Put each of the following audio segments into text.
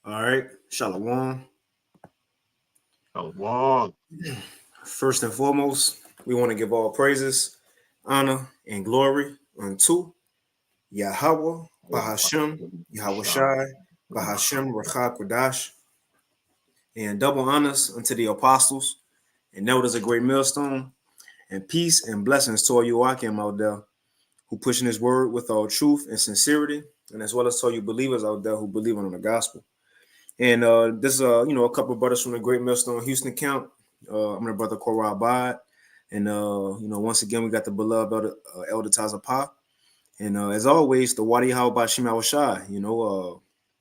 All right, Shalom. Shalom. First and foremost, we want to give all praises, honor, and glory unto Yahweh, Bahashem, Yahweh Shai, Bahashem, Rachak Kodash, and double honors unto the apostles and elders of Great Millstone, and peace and blessings to all you Akim out there who pushing his word with all truth and sincerity, and as well as to all you believers out there who believe in the gospel. And this is a couple of brothers from the Great Millstone Houston camp. I'm the brother Korah Abad. And once again we got the beloved Elder Taza Pa. And as always, the Wadi How Bashim Shai,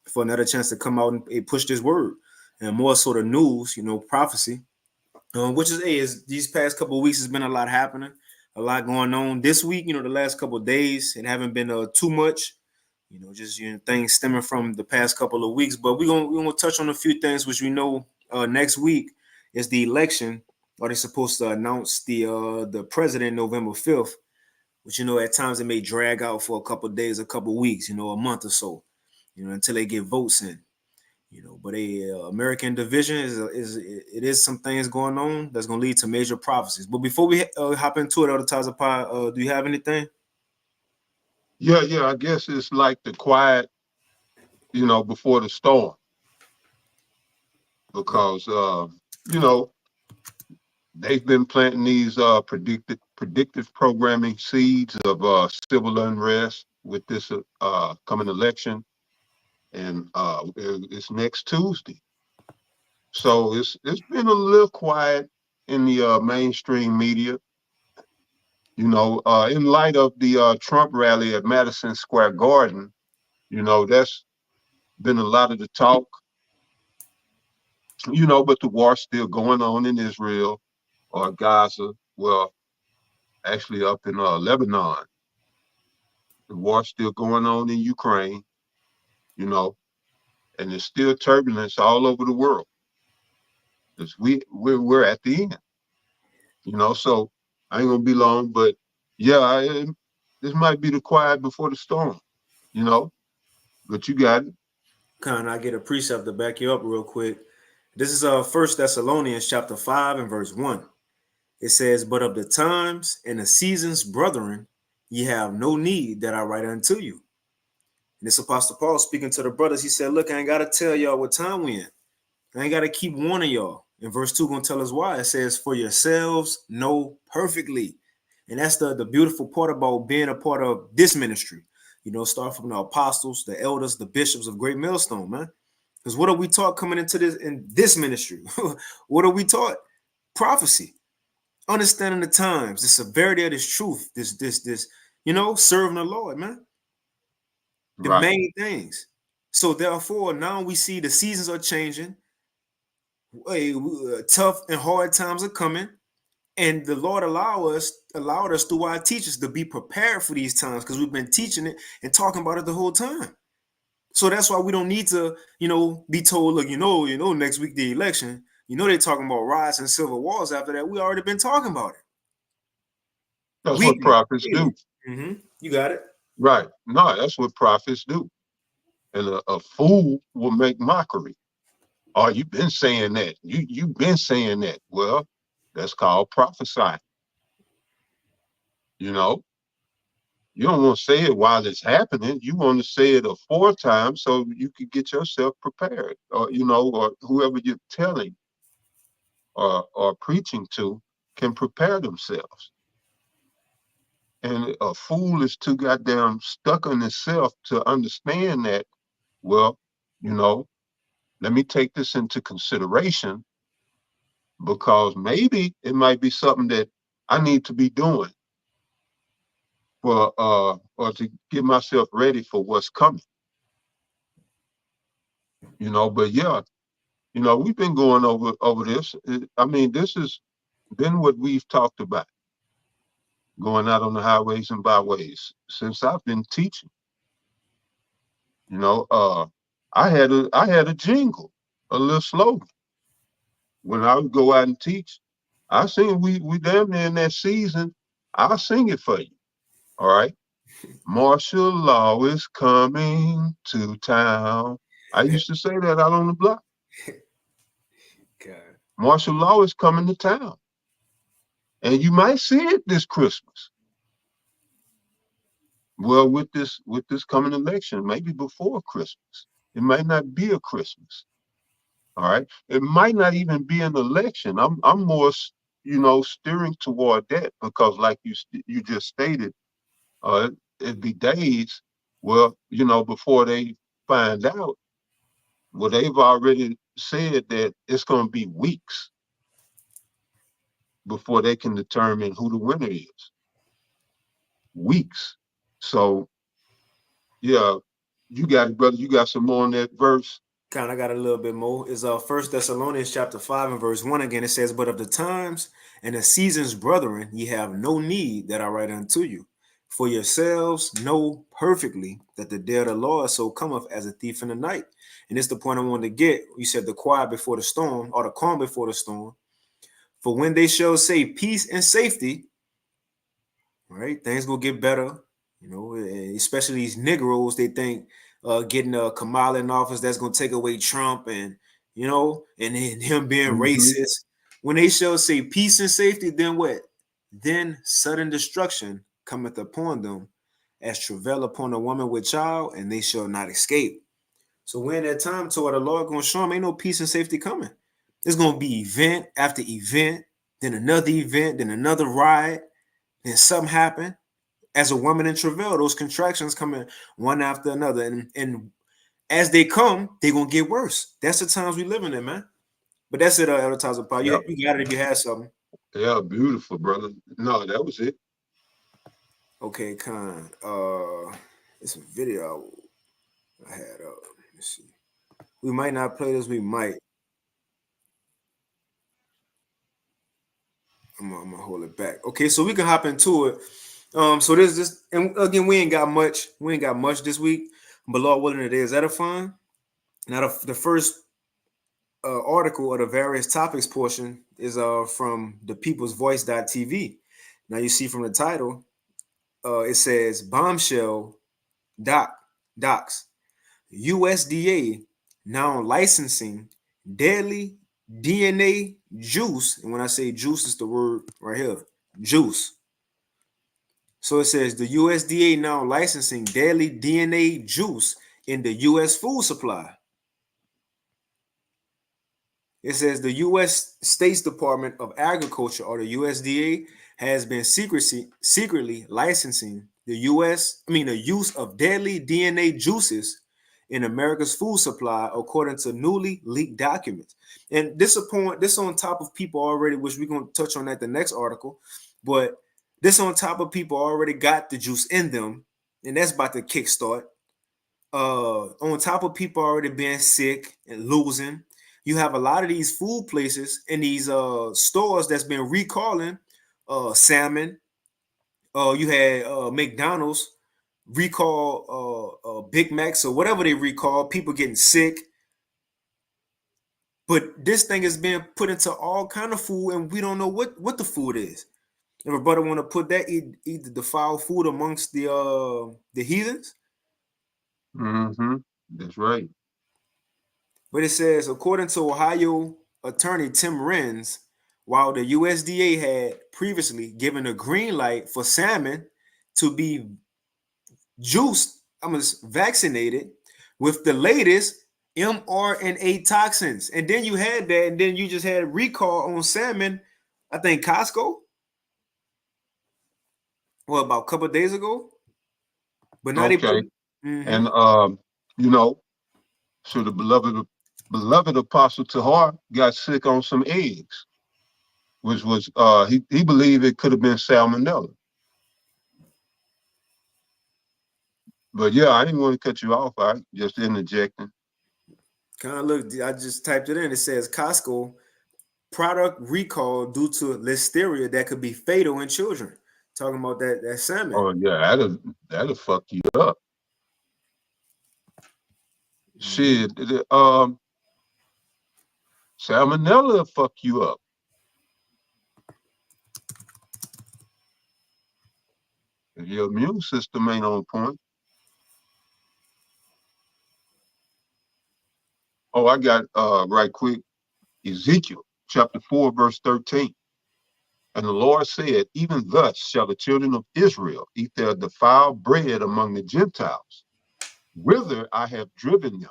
for another chance to come out and push this word. And more sort of news, prophecy. Which is these past couple of weeks has been a lot happening, a lot going on. This week, the last couple of days, it haven't been too much. Just things stemming from the past couple of weeks. But we're gonna touch on a few things which we know next week is the election. Are they supposed to announce the president November 5th? Which at times it may drag out for a couple of days, a couple of weeks, a month or so, until they get votes in. But American division is some things going on that's gonna lead to major prophecies. But before we hop into it, Elder Taza, do you have anything? Yeah. I guess it's like the quiet, before the storm, because they've been planting these predictive programming seeds of civil unrest with this coming election, and it's next Tuesday. So it's been a little quiet in the mainstream media. In light of the Trump rally at Madison Square Garden, that's been a lot of the talk, but the war's still going on in Israel or Gaza. Well, actually up in Lebanon. The war's still going on in Ukraine, and there's still turbulence all over the world. Because we're at the end, so I ain't gonna be long, but yeah, this might be the quiet before the storm, but you got it. Kind I get a precept to back you up real quick. This is First Thessalonians chapter 5 and verse 1. It says, "But of the times and the seasons, brethren, ye have no need that I write unto you." And this Apostle Paul speaking to the brothers, he said, "Look, I ain't gotta tell y'all what time we in. I ain't gotta keep warning y'all." And verse 2 gonna tell us why. It says, "For yourselves know perfectly." And that's the beautiful part about being a part of this ministry. Start from the apostles, the elders, the bishops of Great Millstone, man. Because what are we taught coming into this ministry? What are we taught? Prophecy, understanding the times, the severity of this truth, this, serving the Lord, man. The Right. main things. So therefore, now we see the seasons are changing. Tough and hard times are coming. And the Lord allowed us through our teachers to be prepared for these times because we've been teaching it and talking about it the whole time. So that's why we don't need to, be told, look, next week the election, they're talking about riots and civil wars after that. We already been talking about it. That's what prophets do. Mm-hmm. You got it. Right. No, that's what prophets do. And a fool will make mockery. Oh, you've been saying that. You've been saying that. Well, that's called prophesying. You don't want to say it while it's happening. You want to say it aforetime so you can get yourself prepared, or or whoever you're telling or preaching to can prepare themselves. And a fool is too goddamn stuck on himself to understand that. Well, let me take this into consideration, because maybe it might be something that I need to be doing for or to get myself ready for what's coming. But yeah, we've been going over this. I mean, this has been what we've talked about, going out on the highways and byways since I've been teaching. I had a jingle, a little slogan when I would go out and teach. I sing, we damn near in that season, I'll sing it for you. All right. Martial law is coming to town. I used to say that out on the block. God. Martial law is coming to town. And you might see it this Christmas. Well, with this coming election, maybe before Christmas. It might not be a Christmas. All right. It might not even be an election. I'm more, steering toward that because, like you just stated, it'd be days. Well, before they find out, well, they've already said that it's going to be weeks before they can determine who the winner is. Weeks. So, yeah, you got it, brother. You got some more on that verse. Kind of got a little bit more. Is First Thessalonians chapter 5 and verse 1 again. It says, "But of the times and the seasons, brethren, ye have no need that I write unto you. For yourselves know perfectly that the day of the Lord so cometh as a thief in the night." And it's the point I wanted to get. You said the quiet before the storm, or the calm before the storm. For when they shall say peace and safety, right, things will get better. Especially these Negroes, they think getting Kamala in office, that's going to take away Trump and him being Mm-hmm. racist. When they shall say peace and safety, then what? Then sudden destruction cometh upon them as travail upon a woman with child, and they shall not escape. So when that time to where the Lord going to show them ain't no peace and safety coming. It's going to be event after event, then another event, then another riot, then something happen. As a woman in travail, those contractions coming one after another, and as they come, they're gonna get worse. That's the times we living in, man. But that's it, advertiser Paul. Yeah. You got it if you had something. Yeah, beautiful, brother. No, that was it. Okay, Con. It's a video I had up. Let's see. We might not play this. We might. I'm gonna hold it back. Okay, so we can hop into it. So there's this, and again, we ain't got much. We ain't got much this week. But Lord willing, it is edifying. Now the first article or the various topics portion is from the people's voice.tv. Now you see from the title, it says bombshell docs USDA now licensing deadly DNA juice. And when I say juice, it's the word right here, juice. So it says the USDA now licensing deadly DNA juice in the US food supply. It says the U.S. States Department of Agriculture, or the USDA, has been secretly licensing the use of deadly DNA juices in America's food supply, according to newly leaked documents. And this on top of people already, which we're gonna touch on at the next article, but this on top of people already got the juice in them, and that's about to kickstart. On top of people already being sick and losing, you have a lot of these food places and these stores that's been recalling salmon. You had McDonald's recall Big Macs or whatever they recall, people getting sick. But this thing is being put into all kind of food, and we don't know what the food is. If a brother want to put that eat the defiled food amongst the heathens. Mm-hmm. That's right. But it says, according to Ohio attorney Tim Renz, while the USDA had previously given a green light for salmon to be juiced, vaccinated with the latest mRNA toxins. And then you had that, and then you just had recall on salmon, I think Costco, well, about a couple of days ago. But now they put Okay. And you know, so the beloved apostle Tahar got sick on some eggs, which was he believed it could have been salmonella. But yeah, I didn't want to cut you off. I just interjecting. kind of look, I just typed it in. It says Costco product recall due to listeria that could be fatal in children. Talking about that salmon. Oh yeah, that'll fuck you up. Mm-hmm. Shit, salmonella will fuck you up if your immune system ain't on point. Oh, I got right quick. Ezekiel chapter 4, verse 13. And the Lord said, even thus shall the children of Israel eat their defiled bread among the Gentiles, whither I have driven them.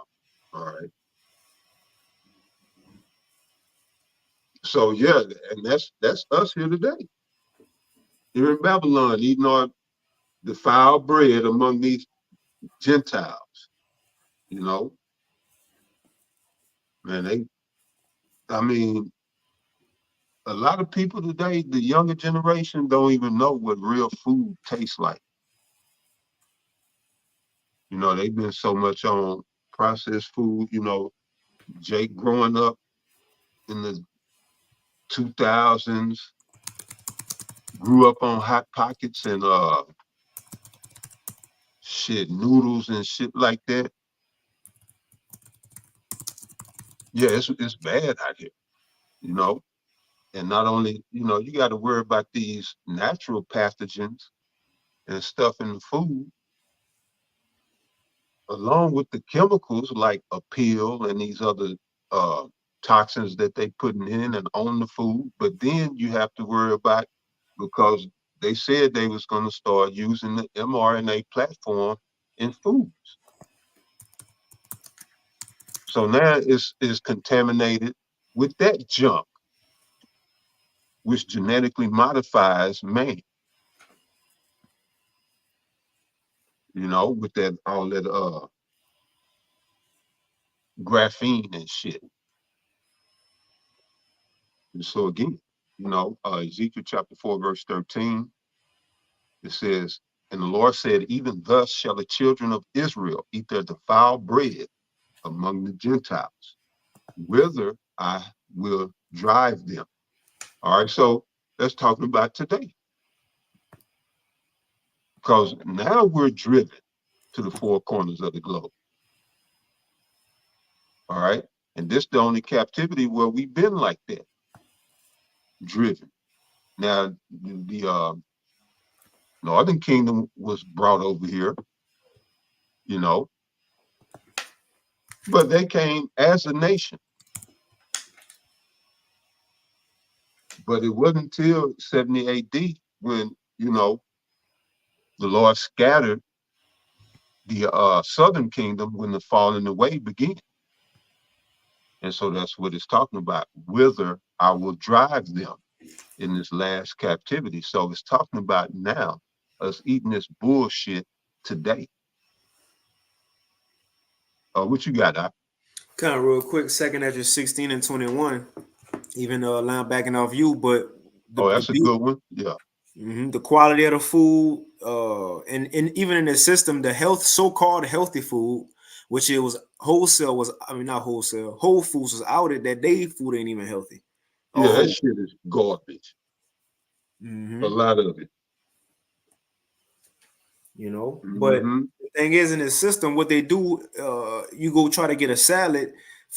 All right. So yeah, and that's us here today. Here in Babylon, eating our defiled bread among these Gentiles. You know, man, I mean, a lot of people today, the younger generation, don't even know what real food tastes like. You know, they've been so much on processed food. You know, Jake growing up in the 2000s, grew up on Hot Pockets and shit, noodles and shit like that. Yeah, it's bad out here, you know. And not only, you know, you got to worry about these natural pathogens and stuff in the food, along with the chemicals like appeal and these other uh, toxins that they putting in and on the food. But then you have to worry about, because they said they was going to start using the mRNA platform in foods. So now it's contaminated with that junk, which genetically modifies man. You know, with that all that graphene and shit. And so again, you know, Ezekiel chapter 4, verse 13, it says, and the Lord said, even thus shall the children of Israel eat their defiled bread among the Gentiles, whither I will drive them. All right, so let's talk about today. Because now we're driven to the four corners of the globe. All right. And this the only captivity where we've been like that, driven. Now the Northern Kingdom was brought over here, you know, but they came as a nation. But it wasn't until 70 AD when, you know, the Lord scattered the Southern Kingdom when the falling away began. And so that's what it's talking about. Whither I will drive them in this last captivity. So it's talking about now us eating this bullshit today. What you got, Doc? Kind of real quick, second Ezra 16 and 21, even line backing off you, but Oh, that's a good one. Yeah. the quality of the food, and even in the system, the so-called healthy food, which it was wholesale was, I mean not wholesale, Whole Foods was outed that they food ain't even healthy. Yeah, that shit is garbage. A lot of it. You know, but the thing is, in the system, what they do, you go try to get a salad.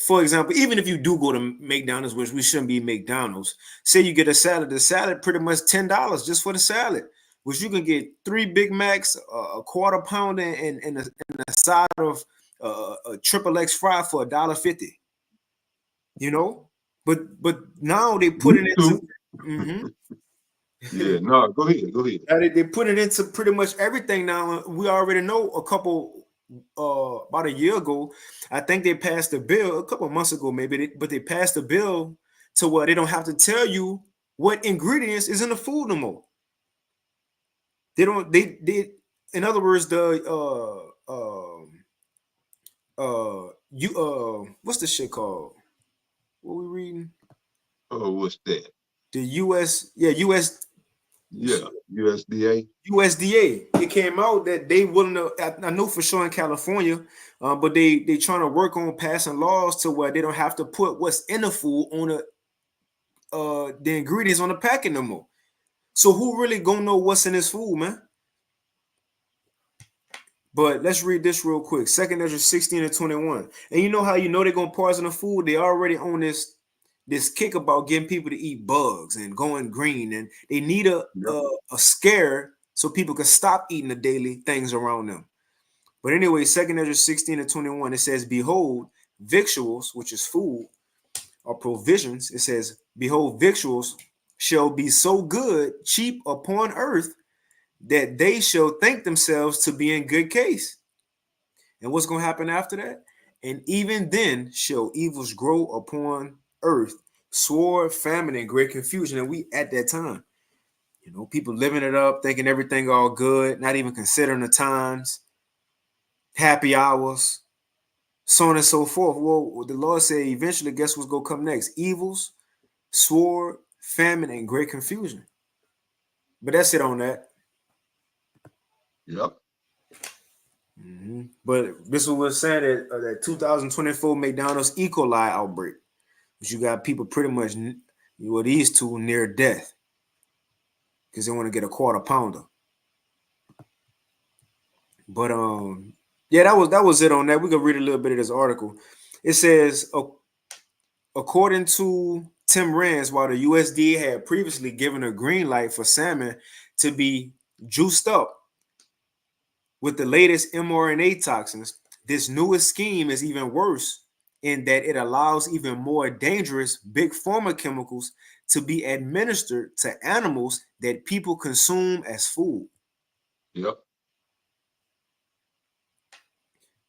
For example, even if you do go to McDonald's, which we shouldn't be McDonald's, say you get a salad, the salad pretty much $10 just for the salad, which you can get 3 Big Macs, a quarter pounder, and a side of a triple X fry for $1.50. You know, but now they put it into. Yeah, no, go ahead. They put it into pretty much everything now. We already know a couple, about a year ago, I think they passed a bill, a couple of months ago maybe, but they passed a bill to where they don't have to tell you what ingredients is in the food no more. They don't, they in other words, the what's the shit called? What we reading? Oh, what's that? The US. Yeah, USDA. USDA. It came out that they willing to. I know for sure in California, but they trying to work on passing laws to where they don't have to put what's in the food on the ingredients on the packet no more. So who really gonna know what's in this food, man? But let's read this real quick. Second Ezra 16 and 21. And you know how you know they're gonna poison the food? They already on this kick about getting people to eat bugs and going green, and they need a scare so people can stop eating the daily things around them. But anyway, second Ezra 16 and 21, it says, behold, victuals, which is food or provisions, it says, behold, victuals shall be so good, cheap upon earth, that they shall think themselves to be in good case. And what's going to happen after that? And even then shall evils grow upon earth, sword, famine, and great confusion. And we at that time, people living it up, thinking everything all good, not even considering the times, happy hours, so on and so forth. Well, the Lord said eventually, guess what's going to come next? Evils, sword, famine, and great confusion. But that's it on that. Yep. But this was saying that 2024 McDonald's E. coli outbreak, which you got people pretty much, these two near death because they want to get a quarter pounder. But yeah, that was it on that. We can read a little bit of this article. It says, according to Tim Rance, while the USDA had previously given a green light for salmon to be juiced up with the latest mRNA toxins, this newest scheme is even worse in that it allows even more dangerous big pharma chemicals to be administered to animals that people consume as food. Yep.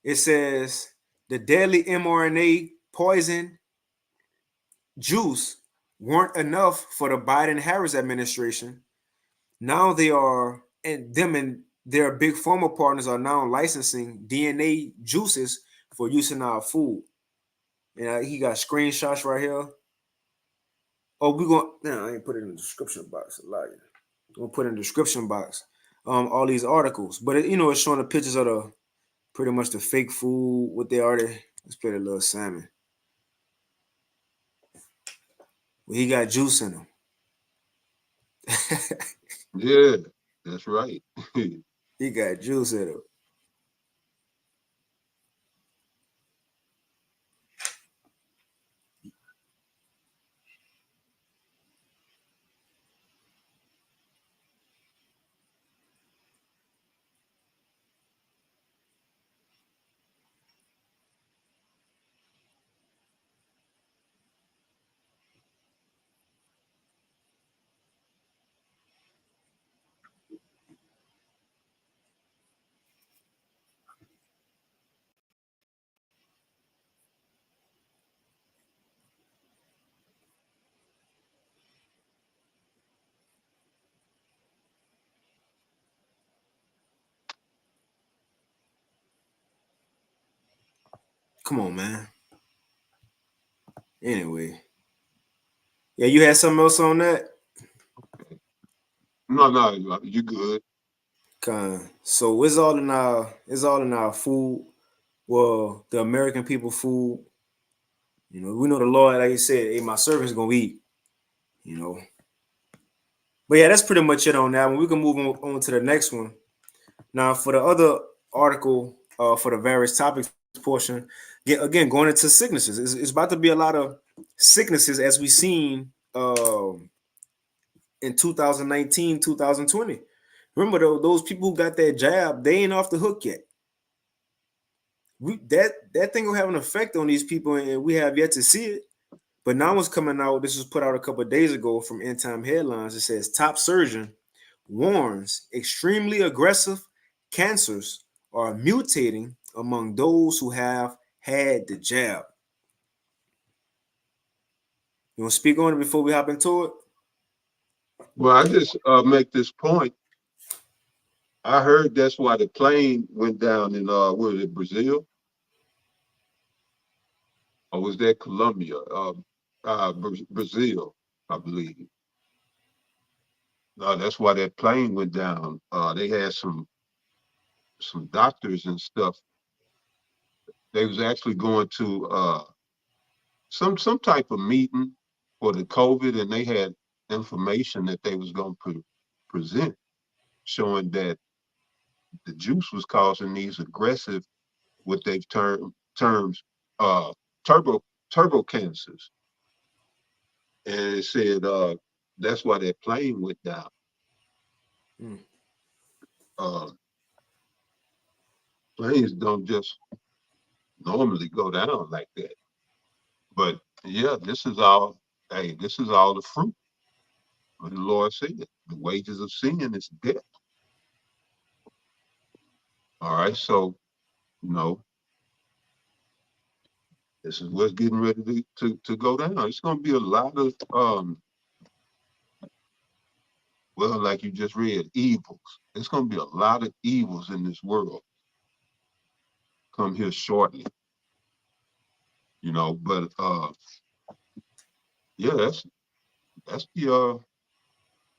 It says the deadly mRNA poison juice weren't enough for the Biden-Harris administration. Now they are, and them and their big pharma partners are now licensing DNA juices for use in our food. And he got screenshots right here. Oh, we going no, I ain't put it in the description box. A liar. We'll put in the description box all these articles. But it's showing the pictures of the pretty much the fake food, what they already. Let's play the little salmon. Well, he got juice in him. Yeah, that's right. He got juice in him. Come on, man. Anyway. Yeah, you had something else on that? No, you good. So it's all in our food. Well, the American people food. We know the Lord, like you said, hey, my servant's gonna eat. You know. But yeah, that's pretty much it on that one. We can move on to the next one. Now, for the other article, for the various topics portion, again going into sicknesses. It's about to be a lot of sicknesses as we seen in 2019, 2020. Remember though, those people who got that jab, they ain't off the hook yet. That thing will have an effect on these people, and we have yet to see it. But now it's coming out. This was put out a couple of days ago from End Time Headlines. It says top surgeon warns extremely aggressive cancers are mutating among those who have had the jab. You want to speak on it before we hop into it? Well, I just make this point. I heard that's why the plane went down in was it Brazil or was that Colombia? Brazil, I believe. That's why that plane went down. They had some doctors and stuff. They was actually going to some type of meeting for the COVID, and they had information that they was going to present, showing that the juice was causing these aggressive, what they've terms turbo cancers, and it said that's why that plane went down. Mm. Uh, Planes don't just normally go down like that. But yeah, this is all. Hey, this is all the fruit. What the Lord said, the wages of sin is death. All right, so you know this is what's getting ready to go down. It's going to be a lot of well, like you just read, evils. It's going to be a lot of evils in this world come here shortly. But yeah, that's the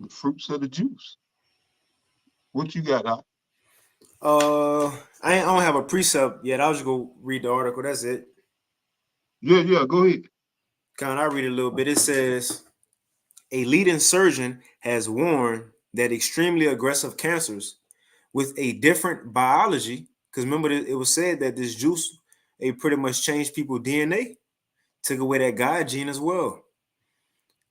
fruits of the juice. What you got out? I don't have a precept yet. I'll just go read the article. That's it. Yeah, go ahead. I read a little bit. It says a leading surgeon has warned that extremely aggressive cancers with a different biology, because remember it was said that this juice it pretty much changed people's DNA, took away that guide gene as well.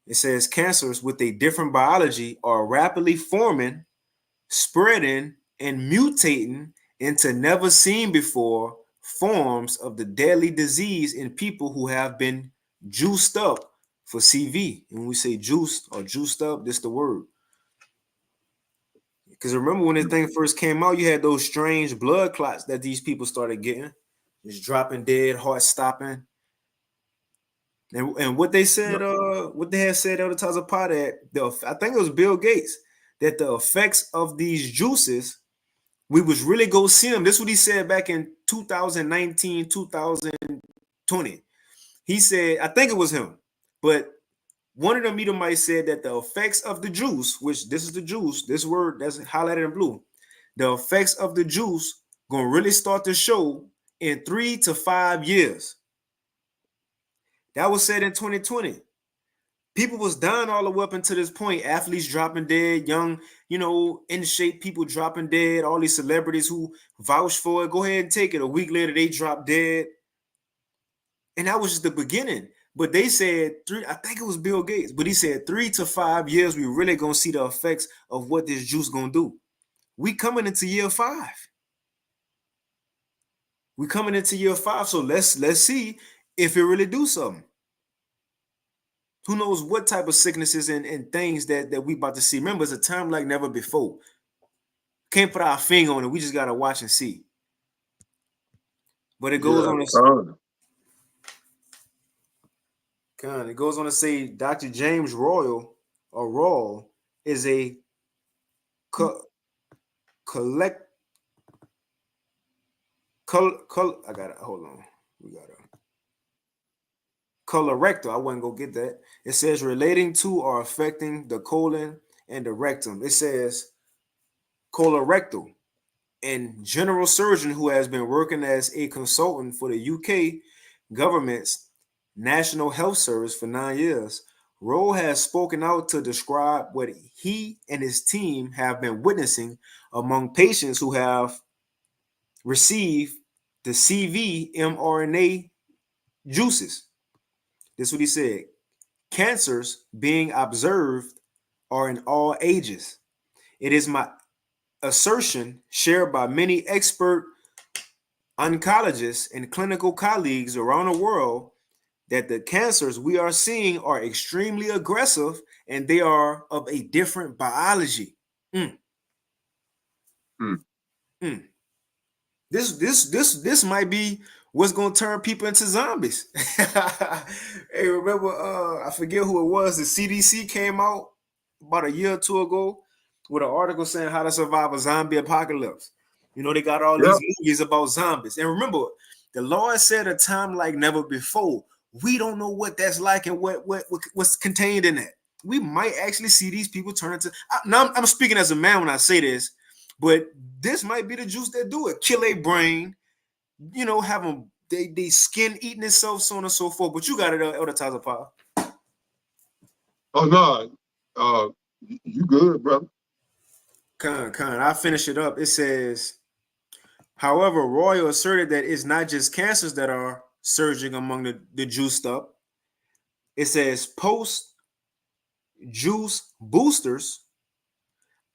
It says cancers with a different biology are rapidly forming, spreading, and mutating into never seen before forms of the deadly disease in people who have been juiced up for CV. And when we say juiced or juiced up, this the word. Because remember when this thing first came out, you had those strange blood clots that these people started getting, just dropping dead, heart stopping. And what they said, Yep. what they had said other times apart that I think it was Bill Gates, that the effects of these juices, we was really go see them. This is what he said back in 2019, 2020. He said, I think it was him, but one of the Edomites said that the effects of the juice, which this is the juice, this word that's highlighted in blue, the effects of the juice gonna really start to show in 3 to 5 years. That was said in 2020. People was dying all the way up until this point. Athletes dropping dead, young, in shape people dropping dead. All these celebrities who vouched for it, go ahead and take it. A week later, they dropped dead, and that was just the beginning. But they said I think it was Bill Gates, but he said 3 to 5 years, we really gonna see the effects of what this juice gonna do. We coming into year 5. We coming into year 5, so let's see if it really do something. Who knows what type of sicknesses and things that we about to see. Remember, it's a time like never before. Can't put our finger on it. We just gotta watch and see. But it goes Yeah, on to say Dr. James Royal or Rawl is a collect I got it. Hold on. We got a colorectal. I wasn't gonna get that. It says relating to or affecting the colon and the rectum. It says colorectal and general surgeon who has been working as a consultant for the UK government's National Health Service for 9 years. Rowe has spoken out to describe what he and his team have been witnessing among patients who have received the CV mRNA juices. This is what he said. Cancers being observed are in all ages. It is my assertion shared by many expert oncologists and clinical colleagues around the world that the cancers we are seeing are extremely aggressive and they are of a different biology. Mm. Mm. Mm. This might be what's gonna turn people into zombies. Hey, remember? I forget who it was. The CDC came out about a year or two ago with an article saying how to survive a zombie apocalypse. They got all Yep. these movies about zombies. And remember, the Lord said a time like never before. We don't know what that's like and what's contained in that. We might actually see these people turn into. Now I'm speaking as a man when I say this, but this might be the juice that do it. Kill a brain, have them they skin eating itself, so on and so forth. But you got it, Elder Taza Paul. Oh no, you good, brother? I'll finish it up. It says, however, Royal asserted that it's not just cancers that are surging among the juiced up. It says post juice boosters.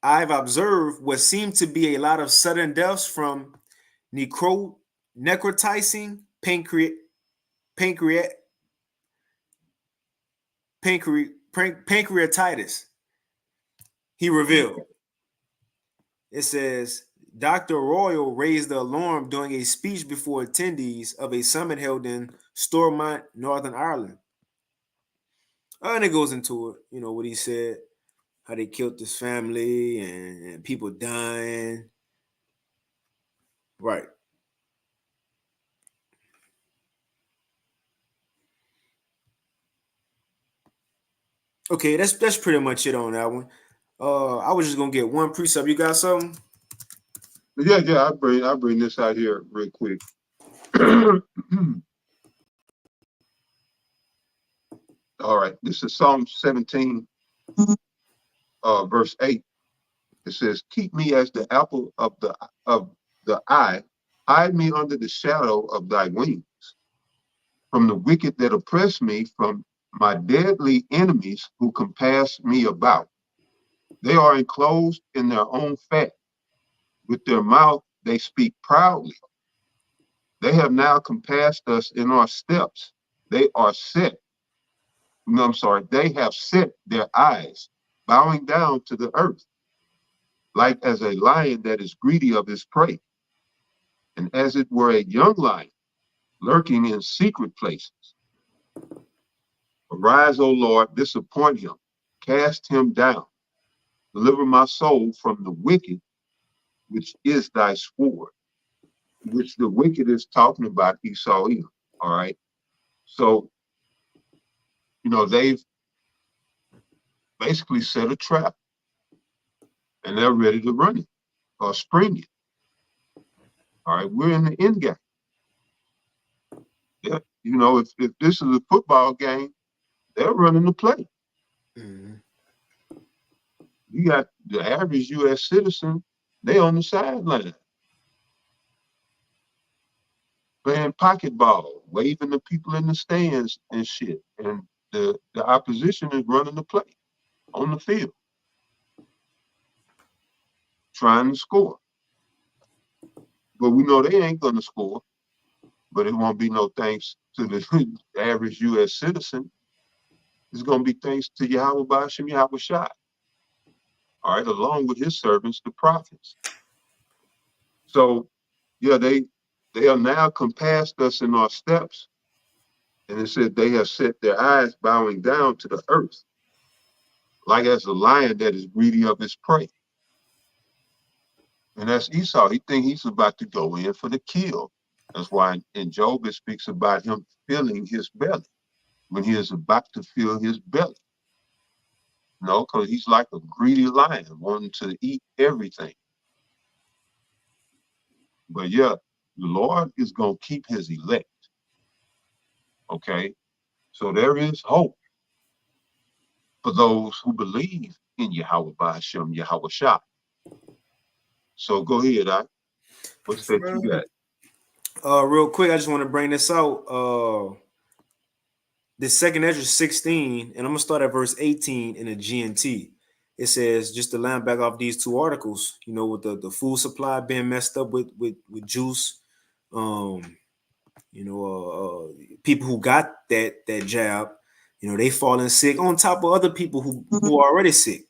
I've observed what seemed to be a lot of sudden deaths from necrotizing pancreatitis. He revealed. It says Dr. Royal raised the alarm during a speech before attendees of a summit held in Stormont, Northern Ireland. And it goes into it, what he said, how they killed his family and people dying. Right. Okay, that's pretty much it on that one. I was just gonna get one precept. You got something? Yeah. I bring this out here real quick. All right, this is Psalm 17, verse 8. It says, "Keep me as the apple of the eye, hide me under the shadow of thy wings, from the wicked that oppress me, from my deadly enemies who compass me about. They are enclosed in their own fat. With their mouth they speak proudly. They have now compassed us in our steps. They are set. No, I'm sorry. They have set their eyes, bowing down to the earth, like as a lion that is greedy of his prey, and as it were a young lion lurking in secret places. Arise, O Lord, disappoint him, cast him down, deliver my soul from the wicked, which is thy sword," which the wicked is talking about Esau. All right. So, they've basically set a trap and they're ready to run it or spring it. All right. We're in the end game. Yeah. If this is a football game, they're running the play. Mm-hmm. You got the average U.S. citizen, they on the sideline playing pocket ball, waving the people in the stands and shit. And the opposition is running the play on the field, trying to score. But we know they ain't going to score, but it won't be no thanks to the average U.S. citizen. It's going to be thanks to Yahweh Ba'ashem Yahweh Shai. All right, along with his servants, the prophets. So, yeah, they are now compassed us in our steps. And it said they have set their eyes bowing down to the earth, like as a lion that is greedy of his prey. And that's Esau. He thinks he's about to go in for the kill. That's why in Job it speaks about him filling his belly, when he is about to fill his belly. Because he's like a greedy lion, wanting to eat everything. But yeah, the Lord is going to keep his elect. Okay? So there is hope for those who believe in Yahweh Ba'ashem Yahweh Shah. So go ahead, what's that you got? Real quick, I just want to bring this out. The second Ezra 16, and I'm gonna start at verse 18 in the GNT. It says, just to line back off these two articles, with the food supply being messed up with juice, people who got that jab, they falling sick on top of other people who are already sick.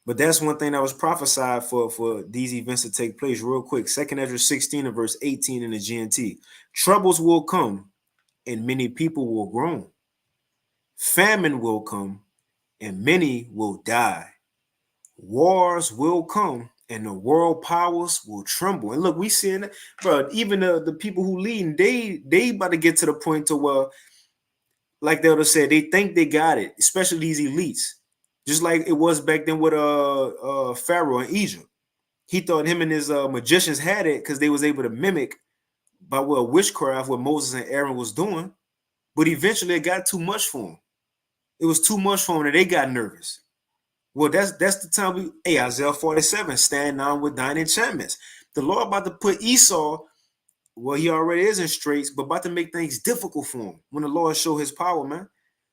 But that's one thing that was prophesied for these events to take place. Real quick, second Ezra 16 and verse 18 in the GNT. Troubles will come, and many people will groan. Famine will come, and many will die. Wars will come, and the world powers will tremble. And look, we seeing it, bro. Even the people who leading, they about to get to the point to where, like they would have said, they think they got it, especially these elites. Just like it was back then with Pharaoh in Egypt. He thought him and his magicians had it because they was able to mimic by witchcraft what Moses and Aaron was doing. But eventually it got too much for them. It was too much for them and they got nervous. Well, that's the time Isaiah 47, stand down with thine enchantments. The Lord about to put Esau, well, he already is in straits, but about to make things difficult for him when the Lord show his power, man.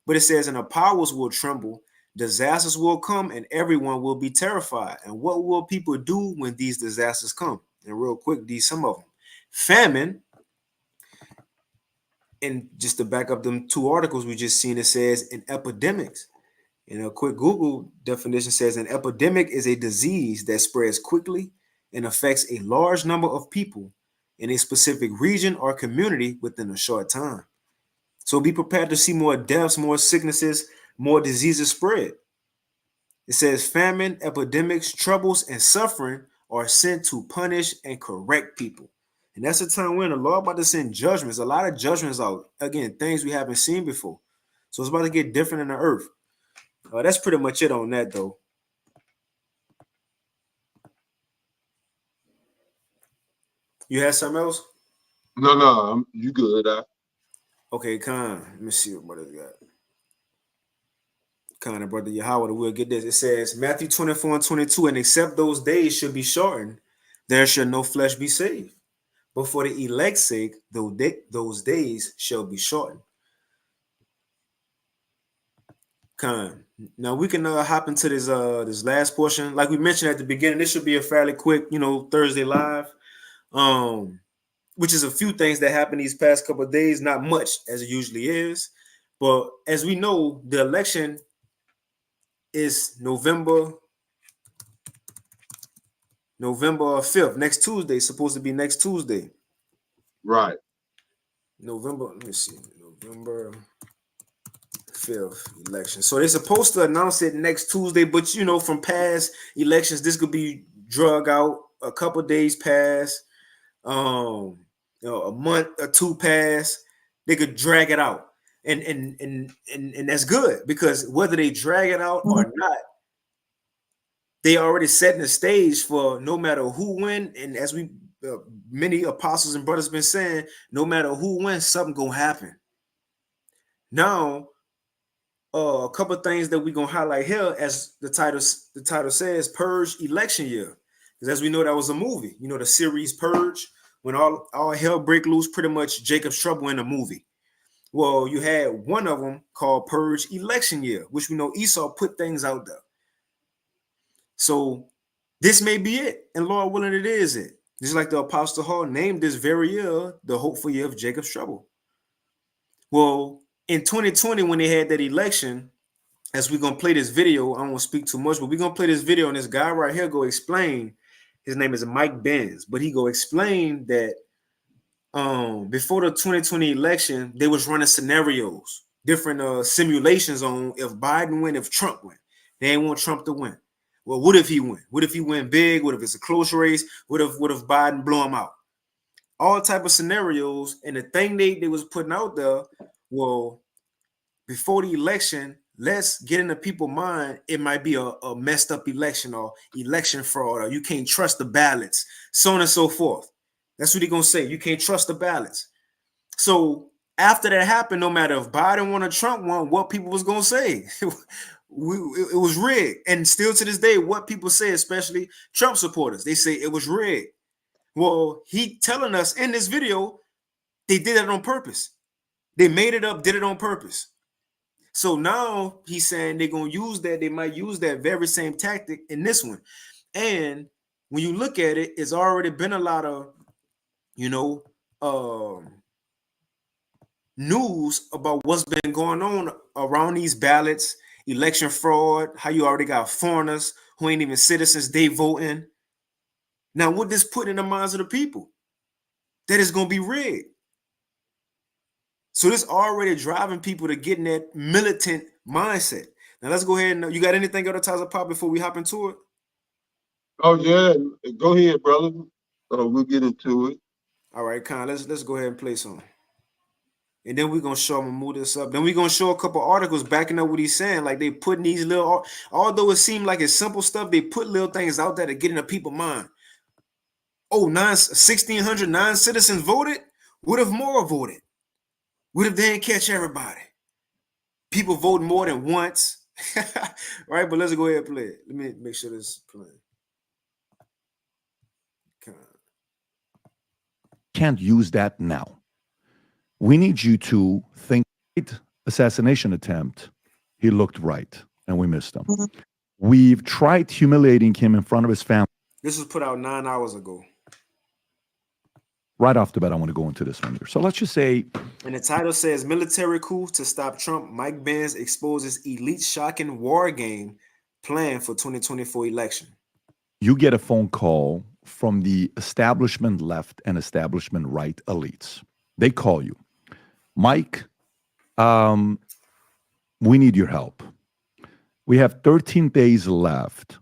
But it says, and the powers will tremble, disasters will come, and everyone will be terrified. And what will people do when these disasters come? And real quick, some of them. Famine, And just to back up them two articles we just seen, it says in epidemics. And a quick Google definition says an epidemic is a disease that spreads quickly and affects a large number of people in a specific region or community within a short time. So be prepared to see more deaths, more sicknesses, more diseases spread. It says famine, epidemics, troubles, and suffering are sent to punish and correct people. And that's the time when the Lord about to send judgments. A lot of judgments out. Again, things we haven't seen before. So it's about to get different in the earth. That's pretty much it on that, though. You had something else? No, you good. Okay, Khan. Let me see what it got. Khan and brother Yahweh, we'll get this. It says Matthew 24 and 22, and except those days should be shortened, there shall no flesh be saved. But for the elect's sake, those days shall be shortened. Khan. Now we can hop into this last portion. Like we mentioned at the beginning, this should be a fairly quick, Thursday live. Which is a few things that happened these past couple of days, not much as it usually is. But as we know, the election is November 5th, next Tuesday, supposed to be next Tuesday. Right. Let me see, November 5th election. So they're supposed to announce it next Tuesday, but from past elections, this could be drug out a couple days past, a month or two past. They could drag it out. And that's good, because whether they drag it out or not, they already setting the stage for no matter who win. And as we many apostles and brothers been saying, no matter who wins, something gonna happen. Now, a couple of things that we're gonna highlight here, as the title says, Purge election year. Because as we know, that was a movie, the series Purge, when all hell break loose, pretty much Jacob's Trouble in a movie. Well, you had one of them called Purge election year, which we know Esau put things out there. So this may be it, and Lord willing, it is it. Just like the Apostle Hall named this very year the hopeful year of Jacob's Trouble. Well, in 2020, when they had that election, as we're going to play this video, I don't want to speak too much, but we're going to play this video, and this guy right here go explain, his name is Mike Benz, but he go explain that before the 2020 election, they was running scenarios, different simulations on if Biden win, if Trump win. They ain't want Trump to win. Well, what if he win? What if he win big? What if it's a close race? What if Biden blow him out? All type of scenarios. And the thing they was putting out there, well, before the election, let's get into people's mind. It might be a messed up election or election fraud, or you can't trust the ballots, so on and so forth. That's what they're going to say. You can't trust the ballots. So after that happened, no matter if Biden won or Trump won, what people was going to say, it was rigged. And still to this day, what people say, especially Trump supporters, they say it was rigged. Well, he telling us in this video, they did it on purpose. They made it up, did it on purpose. So now he's saying they're going to use that. They might use that very same tactic in this one. And when you look at it, it's already been a lot of, news about what's been going on around these ballots, election fraud, how you already got foreigners who ain't even citizens, they voting. Now, what this put in the minds of the people? That is going to be rigged. So this already driving people to get in that militant mindset. Now let's go ahead and you got anything else to pop before we hop into it? Oh yeah, go ahead, brother. We'll get into it. All right, Con. Let's go ahead and play some. And then we're gonna show them, move this up. Then we're gonna show a couple articles backing up what he's saying. Like they putting these little, although it seemed like it's simple stuff, they put little things out there to get in the people's mind. Oh, 1,600 non-citizens voted. What if more voted? What if they didn't catch everybody? People vote more than once. Right, but let's go ahead and play it. Let me make sure this is playing. Can't use that now. We need you to think assassination attempt. He looked right, and we missed him. We've tried humiliating him in front of his family. This was put out 9 hours ago. right off the bat, I want to go into this one here. So let's just say, And the title says military coup to stop Trump. Mike Benz exposes elite shocking war game plan for 2024 election. you get a phone call from the establishment left and establishment right elites. They call you, Mike, we need your help. We have 13 days left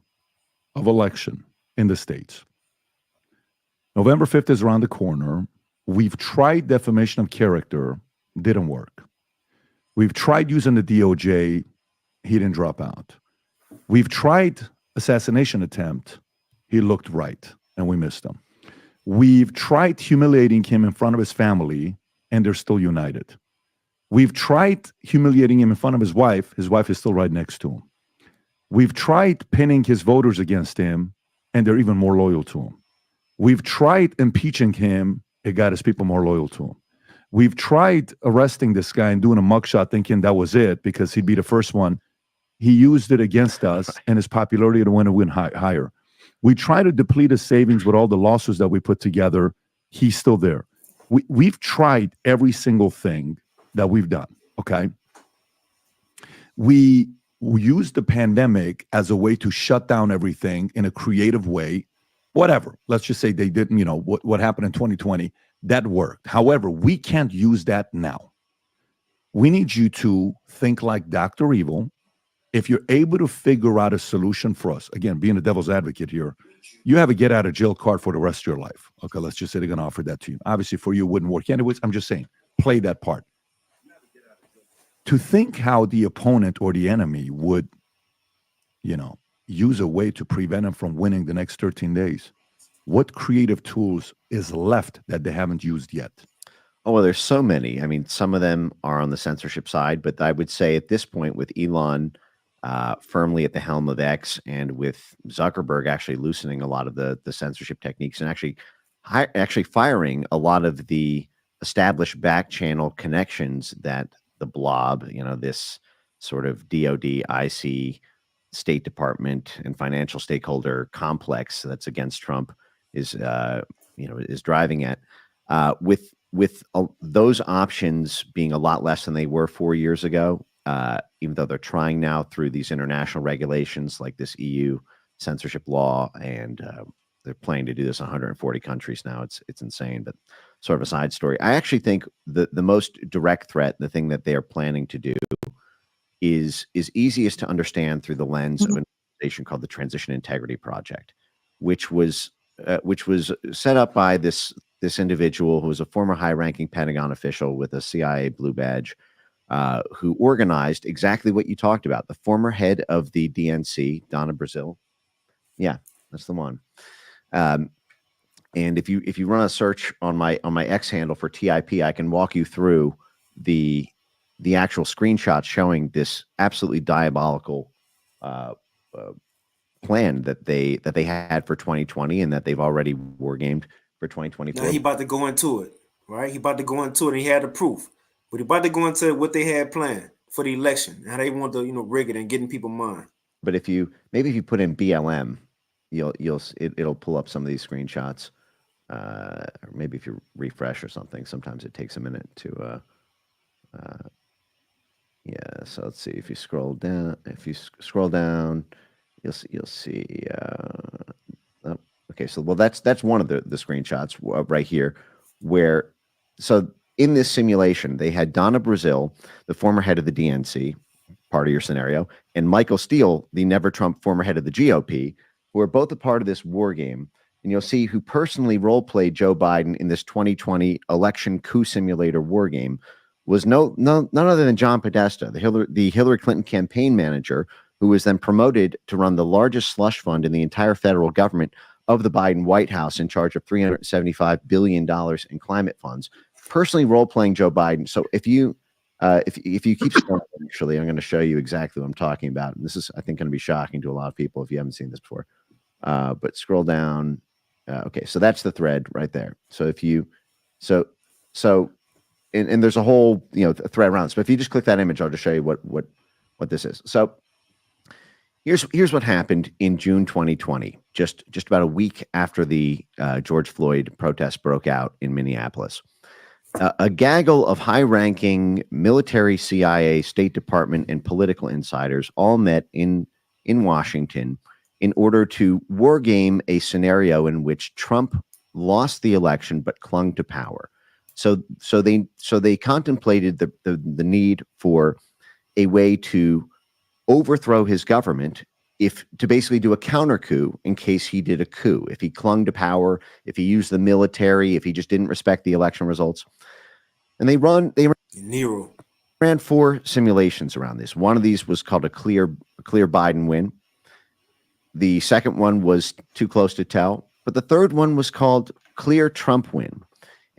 of election in the States. November 5th is around the corner. We've tried defamation of character, didn't work. We've tried using the DOJ, he didn't drop out. We've tried assassination attempt, he looked right, and we missed him. We've tried humiliating him in front of his family, and they're still united. We've tried humiliating him in front of his wife is still right next to him. We've tried pinning his voters against him, and they're even more loyal to him. We've tried impeaching him, it got his people more loyal to him. We've tried arresting this guy and doing a mugshot thinking that was it because he'd be the first one. He used it against us, and his popularity went higher. We tried to deplete his savings with all the lawsuits that we put together. He's still there. We've tried every single thing that we've done, okay? We used the pandemic as a way to shut down everything in a creative way. Whatever. Let's just say they didn't, what happened in 2020, that worked. However, we can't use that now. We need you to think like Dr. Evil. If you're able to figure out a solution for us, again, being a devil's advocate here, you have a get out of jail card for the rest of your life. Okay, let's just say they're going to offer that to you. Obviously, for you, it wouldn't work. Anyways, I'm just saying, play that part. To think how the opponent or the enemy would, use a way to prevent him from winning the next 13 days. What creative tools is left that they haven't used yet? Oh, well, there's so many. I mean, some of them are on the censorship side, but I would say at this point with Elon firmly at the helm of X and with Zuckerberg actually loosening a lot of the censorship techniques and actually firing a lot of the established back channel connections that the blob, this sort of DOD, IC, State Department and financial stakeholder complex that's against Trump is driving at, with those options being a lot less than they were 4 years ago, even though they're trying now through these international regulations like this EU censorship law, and they're planning to do this in 140 countries now. It's insane, but sort of a side story. I actually think the most direct threat, the thing that they are planning to do, is easiest to understand through the lens of an organization called the Transition Integrity Project, which was set up by this individual who was a former high-ranking Pentagon official with a CIA blue badge, who organized exactly what you talked about. The former head of the DNC, Donna Brazile. Yeah, that's the one. And if you run a search on my X handle for TIP, I can walk you through the actual screenshots showing this absolutely diabolical plan that they had for 2020 and that they've already wargamed for 2024. Now he about to go into it, right? He about to go into it, and he had the proof. But he about to go into what they had planned for the election, how they want to, rig it and get in people's mind. But if you put in BLM, it'll pull up some of these screenshots. Or maybe if you refresh or something, sometimes it takes a minute to. Yeah, so let's see. If you scroll down, you'll see. Okay, so that's one of the screenshots right here, where so in this simulation they had Donna Brazile, the former head of the DNC, part of your scenario, and Michael Steele, the never Trump former head of the GOP, who are both a part of this war game. And you'll see who personally role played Joe Biden in this 2020 election coup simulator war game was none other than John Podesta, the Hillary Clinton campaign manager, who was then promoted to run the largest slush fund in the entire federal government of the Biden White House, in charge of $375 billion in climate funds, personally role-playing Joe Biden. So if you keep scrolling, actually, I'm going to show you exactly what I'm talking about. And this is, I think, going to be shocking to a lot of people if you haven't seen this before. But scroll down. Okay, so that's the thread right there. So if you, and there's a whole thread around this. But if you just click that image, I'll just show you what this is. So Here's what happened in June 2020, just about a week after the George Floyd protests broke out in Minneapolis. A gaggle of high-ranking military, CIA, State Department, and political insiders all met in Washington in order to wargame a scenario in which Trump lost the election but clung to power. So they contemplated the need for a way to overthrow his government, to basically do a counter coup in case he did a coup, if he clung to power, if he used the military, if he just didn't respect the election results. And they ran 4 simulations around this. One of these was called a clear Biden win. The second one was too close to tell, but the third one was called clear Trump win.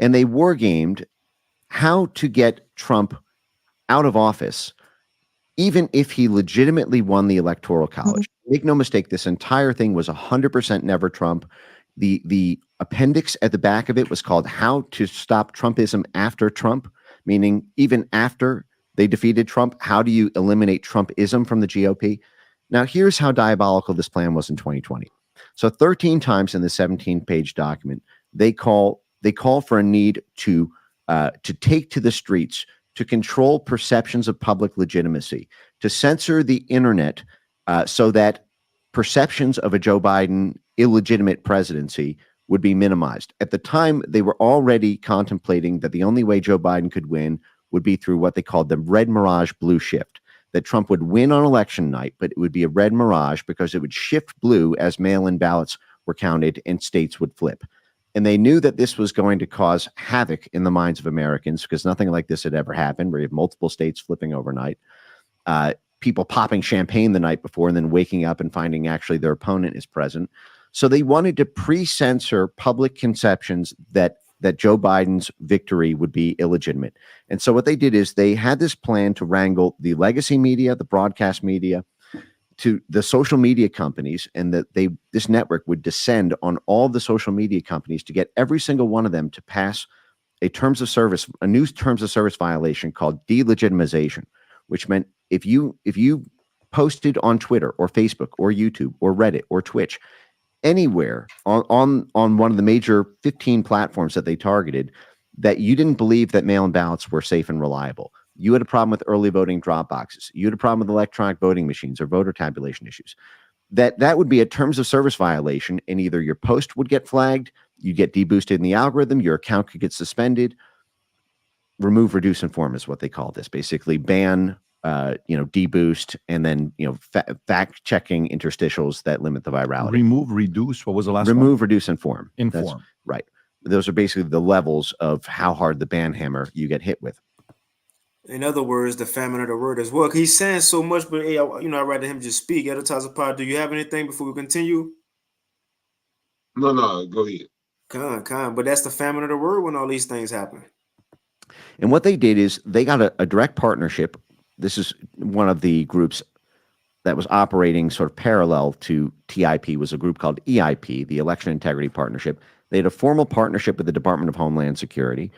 And they wargamed how to get Trump out of office, even if he legitimately won the Electoral College. Make no mistake, this entire thing was 100% never Trump. The appendix at the back of it was called How to Stop Trumpism After Trump, meaning even after they defeated Trump, how do you eliminate Trumpism from the GOP? Now, here's how diabolical this plan was in 2020. So 13 times in the 17-page document, they call for a need to take to the streets, to control perceptions of public legitimacy, to censor the internet so that perceptions of a Joe Biden illegitimate presidency would be minimized. At the time, they were already contemplating that the only way Joe Biden could win would be through what they called the red mirage blue shift, that Trump would win on election night, but it would be a red mirage because it would shift blue as mail-in ballots were counted and states would flip. And they knew that this was going to cause havoc in the minds of Americans because nothing like this had ever happened, where you have multiple states flipping overnight, people popping champagne the night before and then waking up and finding actually their opponent is present. So they wanted to pre-censor public conceptions that Joe Biden's victory would be illegitimate. And so what they did is they had this plan to wrangle the legacy media, the broadcast media, to the social media companies, and that this network would descend on all the social media companies to get every single one of them to pass a new terms of service violation called delegitimization, which meant if you posted on Twitter or Facebook or YouTube or Reddit or Twitch, anywhere on one of the major 15 platforms that they targeted, that you didn't believe that mail-in ballots were safe and reliable, you had a problem with early voting drop boxes, you had a problem with electronic voting machines or voter tabulation issues, that would be a terms of service violation, and either your post would get flagged, you'd get deboosted in the algorithm, your account could get suspended. Remove, reduce, inform is what they call this. Basically ban, deboost, and then, fact checking interstitials that limit the virality. Remove, reduce. What was the last one? Remove, reduce, inform. Inform. That's right. Those are basically the levels of how hard the ban hammer you get hit with. In other words, the famine of the word as well. He's saying so much, but hey, I'd rather him just speak. Advertiser Pod, do you have anything before we continue? No, go ahead. But that's the famine of the word when all these things happen. And what they did is they got a direct partnership. This is one of the groups that was operating sort of parallel to TIP, was a group called EIP, the Election Integrity Partnership. They had a formal partnership with the Department of Homeland Security,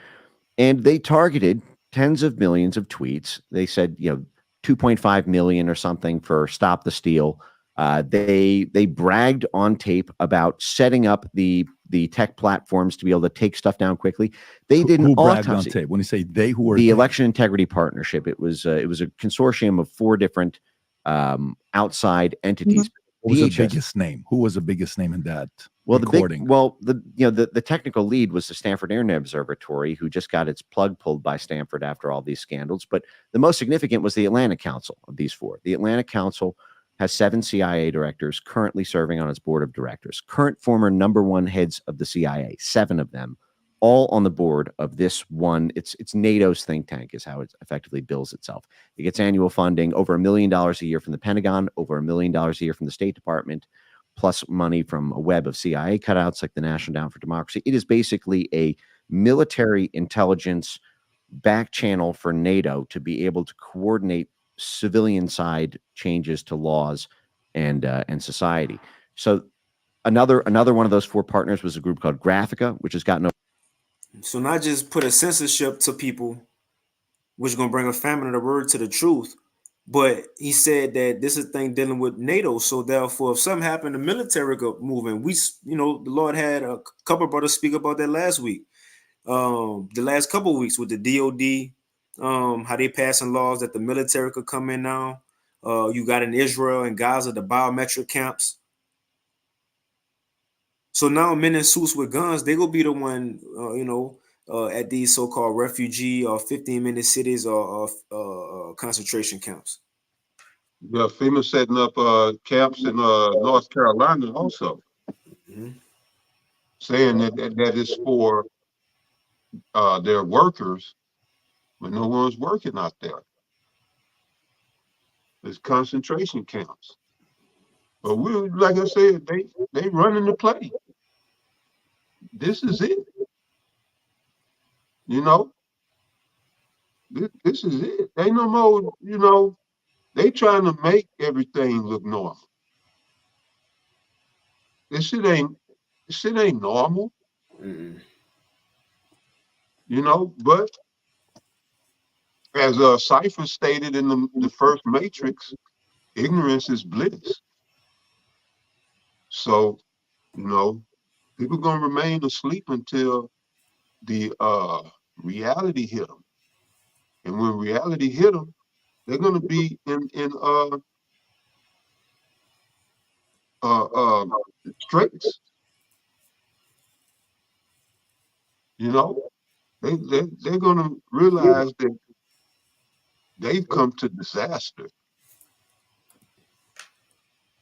and they targeted tens of millions of tweets. They said, 2.5 million or something for Stop the Steal. They bragged on tape about setting up the tech platforms to be able to take stuff down quickly. They did who an bragged on autopsy. tape? When you say they, who are The they? Election Integrity Partnership. It was a consortium of 4 different outside entities. What was the DHS. biggest name? Who was the biggest name in that Well, recording? the technical lead was the Stanford Internet Observatory, who just got its plug pulled by Stanford after all these scandals. But the most significant was the Atlantic Council of these 4. The Atlantic Council has 7 CIA directors currently serving on its board of directors, current former number 1 heads of the CIA, 7 of them, all on the board of this one. It's NATO's think tank is how it effectively bills itself. It gets annual funding, over $1 million a year from the Pentagon, over $1 million a year from the State Department, plus money from a web of CIA cutouts like the National Endowment for Democracy. It is basically a military intelligence back channel for NATO to be able to coordinate civilian side changes to laws and society. So another one of those 4 partners was a group called Graphica, which has gotten. So not just put a censorship to people, which is going to bring a famine of the word to the truth, But he said that this is a thing dealing with NATO. So therefore, if something happened, the military go moving. The Lord had a couple of brothers speak about that last week. The last couple of weeks with the DOD, how they passing laws that the military could come in now. You got in Israel and Gaza the biometric camps. So now men in suits with guns, they gonna be the one, at these so-called refugee or 15-minute cities or concentration camps. Yeah, FEMA setting up camps in North Carolina also, saying that is for their workers, but no one's working out there. There's concentration camps. But like I said, they running the play. This is it. This is it. Ain't no more, they trying to make everything look normal. This shit ain't normal. But as Cypher stated in the first Matrix, ignorance is bliss. So, people gonna remain asleep until the reality hit them. And when reality hit them, they're gonna be in straits. They're gonna realize that they've come to disaster.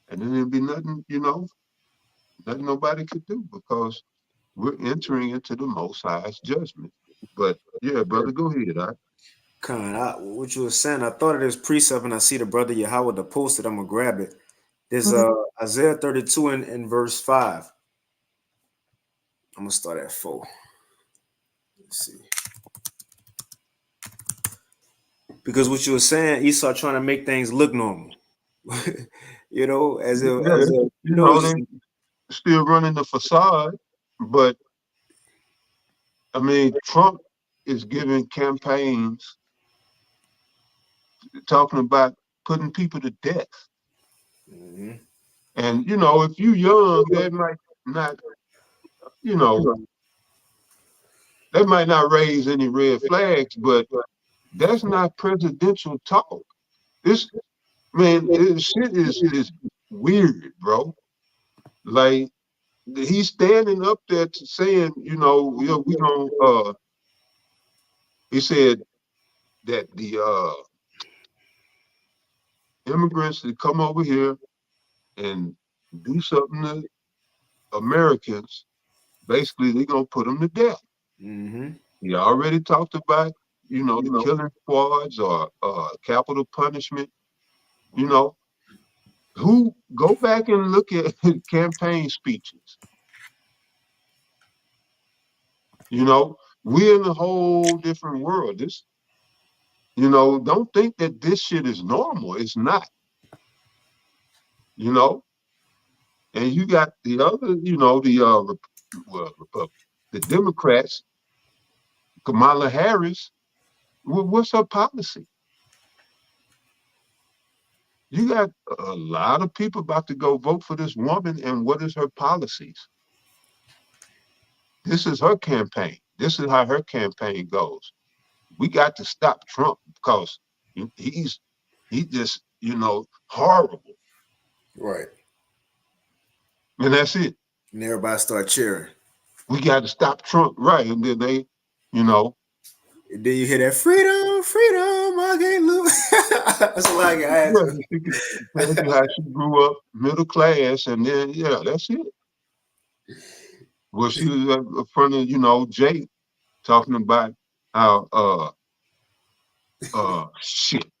And then there'll be nothing, nothing nobody could do, because we're entering into the Most High's judgment. But yeah, brother, go ahead. What you were saying, I thought of this precept and I see the brother Yahweh the posted. I'm gonna grab it. There's Isaiah 32 in verse 5. I'm gonna start at 4. Let's see. Because what you were saying, Esau trying to make things look normal. As if they still running the facade, but I mean, Trump is giving campaigns talking about putting people to death. And if you young, that might not, that might not raise any red flags, but that's not presidential talk. This shit is weird, bro. Like, he's standing up there saying, we gonna he said that the immigrants that come over here and do something to Americans, basically they're gonna put them to death. He already talked about, the killing squads or capital punishment. Who go back and look at campaign speeches. We're in a whole different world. This, don't think that this shit is normal. It's not. And you got the other, the Democrats, Kamala Harris. What's her policy? You got a lot of people about to go vote for this woman, and what is her policies? This is her campaign. This is how her campaign goes. We got to stop Trump because he's just, horrible. Right. And that's it. And everybody start cheering. We got to stop Trump, right? And then they, And then you hear that freedom, I can't lose. That's all I got. How she grew up middle class, and then that's it. Well, she was in front of Jake talking about how shit.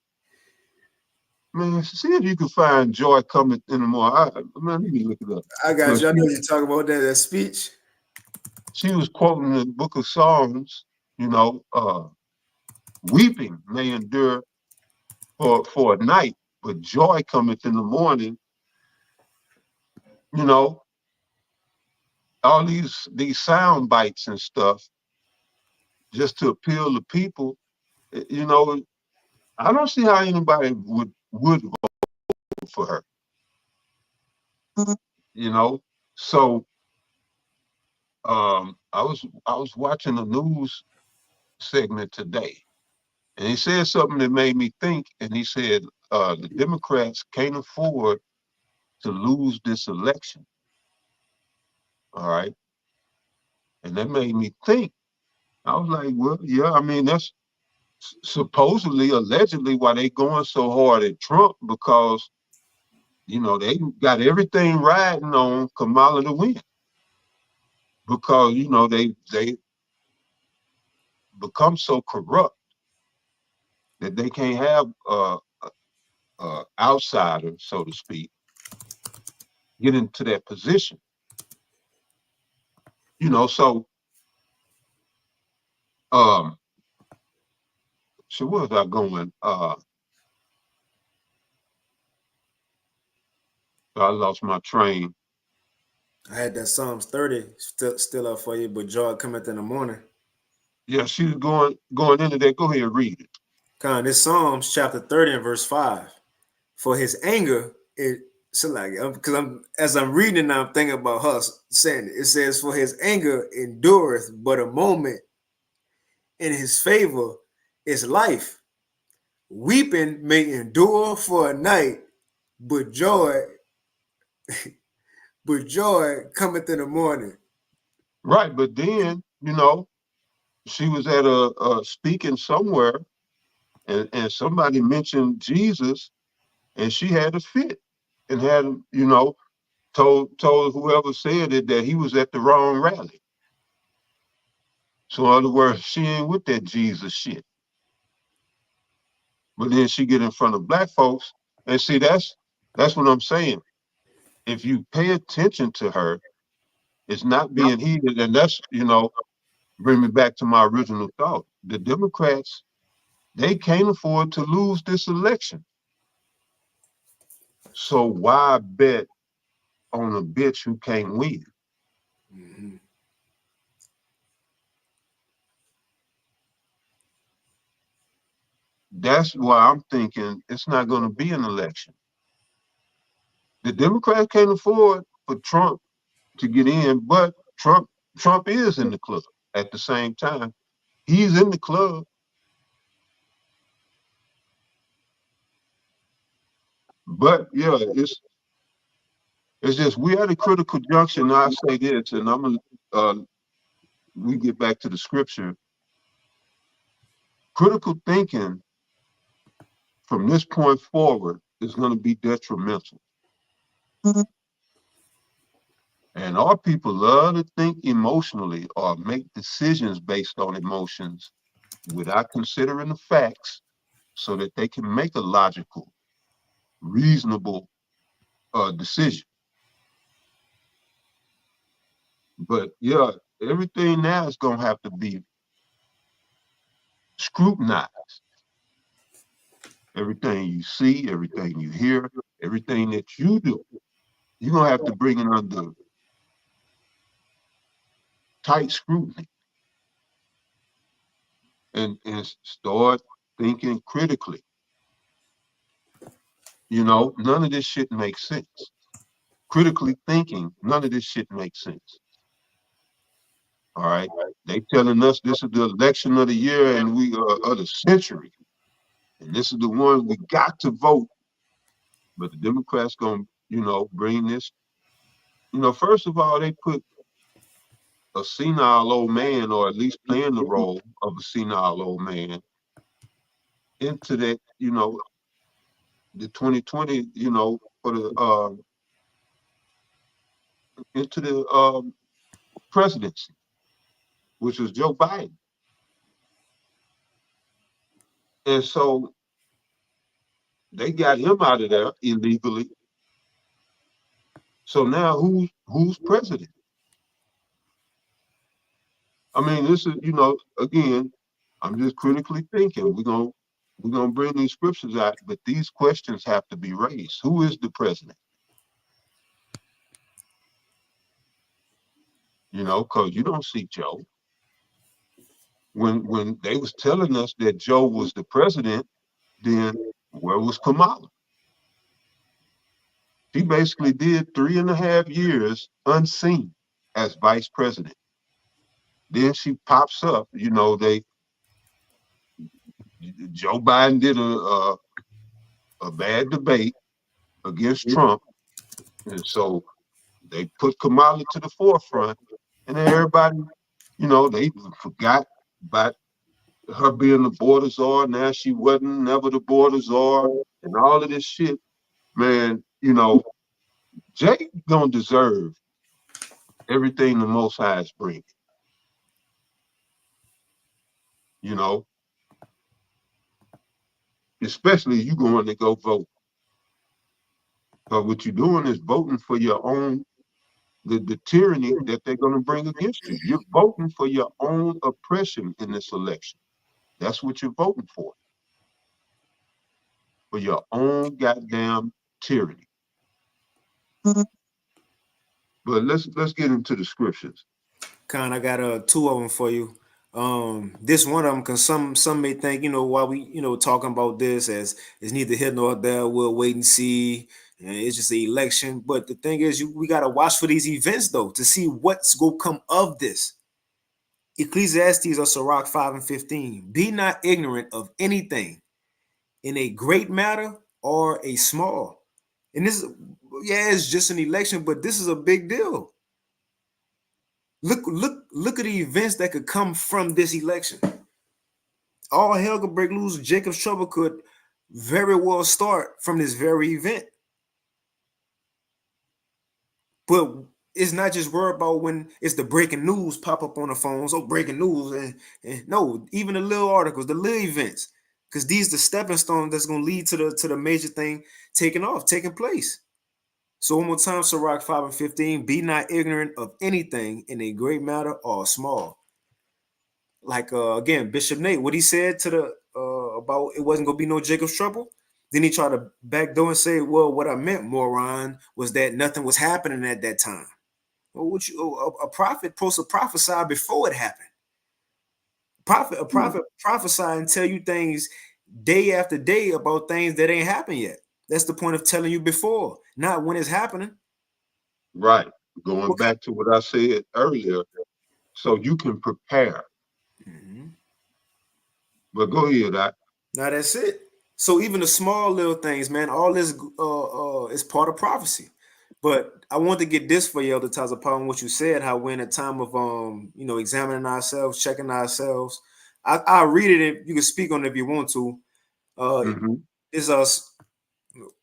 Man, see if you can find Joy coming in the morning. Let me look it up. I got you. I know you talk about that speech. She was quoting the book of Psalms, weeping may endure for a night, but joy cometh in the morning. All these sound bites and stuff just to appeal to people. I don't see how anybody would would vote for her. You know, so I was watching a news segment today, and he said something that made me think. And he said the Democrats can't afford to lose this election. All right, and that made me think. I was like, well, yeah, I mean that's supposedly, allegedly, why they going so hard at Trump, because they got everything riding on Kamala to win, because they become so corrupt that they can't have outsider, so to speak, get into that position. So so where was I going? I lost my train. I had that Psalms 30 still up for you, but joy cometh in the morning. Yeah, she was going into that. Go ahead and read it. This Psalms chapter 30 and verse 5. For his anger, as I'm reading it now, I'm thinking about her saying it. It says, for his anger endureth but a moment, in his favor is life. Weeping may endure for a night, but joy cometh in the morning. Right, but then she was at a speaking somewhere, and somebody mentioned Jesus, and she had a fit, and had told whoever said it that he was at the wrong rally. So in other words, she ain't with that Jesus shit. But then she get in front of black folks, and see, that's what I'm saying. If you pay attention to her, it's not being heated, and that's bring me back to my original thought. The Democrats, they can't afford to lose this election. So why bet on a bitch who can't win? Mm-hmm. That's why I'm thinking it's not going to be an election. The Democrats can't afford for Trump to get in, but Trump is in the club at the same time. He's in the club. But yeah, it's just we at a critical junction. I say this, and I'm gonna we get back to the scripture. Critical thinking from this point forward is going to be detrimental. And our people love to think emotionally or make decisions based on emotions without considering the facts, so that they can make a logical, reasonable decision. But yeah, everything now is going to have to be scrutinized. Everything you see, everything you hear, everything that you do, you're going to have to bring it under tight scrutiny, and start thinking critically. None of this shit makes sense. Critically thinking, none of this shit makes sense. All right. They telling us this is the election of the year and we of the century. And this is the one we got to vote. But the Democrats gonna, bring this. First of all, they put a senile old man, or at least playing the role of a senile old man, into that, the 2020, for the into the presidency, which was Joe Biden. And so they got him out of there illegally. So now who's president? I mean, this is, again, I'm just critically thinking. We're gonna bring these scriptures out, but these questions have to be raised. Who is the president? Because you don't see Joe. When they was telling us that Joe was the president, then where was Kamala? She basically did 3.5 years unseen as vice president. Then she pops up. Joe Biden did a bad debate against Trump, and so they put Kamala to the forefront, and then everybody, they forgot about her being the border czar. Now she wasn't never the border czar, and all of this shit, man. Jake gonna deserve everything the Most High is bringing. Especially you going to go vote. But what you're doing is voting for your own, the tyranny that they're going to bring against you. You're voting for your own oppression in this election. That's what you're voting for your own goddamn tyranny. But let's get into the scriptures. Con, I got two of them for you. This one of them, because some may think, why we, talking about this as it's neither here nor there, we'll wait and see. And it's just an election. But the thing is, we got to watch for these events, though, to see what's going to come of this. Ecclesiastes or Sirach 5:15. Be not ignorant of anything in a great matter or a small. And this, it's just an election, but this is a big deal. Look at the events that could come from this election. All hell could break loose. Jacob's trouble could very well start from this very event. But it's not just worried about when it's the breaking news pop up on the phones. Oh, breaking news. And no, even the little articles, the little events. Because these are the stepping stones that's going to lead to the major thing taking place. So one more time, Sirach 5:15, be not ignorant of anything in a great matter or small. Like, again, Bishop Nate, what he said to the about it wasn't going to be no Jacob's trouble. Then he tried to backdoor and say, well, what I meant, moron, was that nothing was happening at that time. Well, a prophet supposed to prophesy before it happened. A prophet prophesy and tell you things day after day about things that ain't happened yet. That's the point of telling you before, not when it's happening. Right. Going back to what I said earlier, so you can prepare. Mm-hmm. But go ahead, Now that's it. So even the small little things, man, all this is part of prophecy. But I want to get this for you, Elder Taza, upon what you said, how we're in a time of examining ourselves, checking ourselves. I'll read it if you can speak on it if you want to. It's us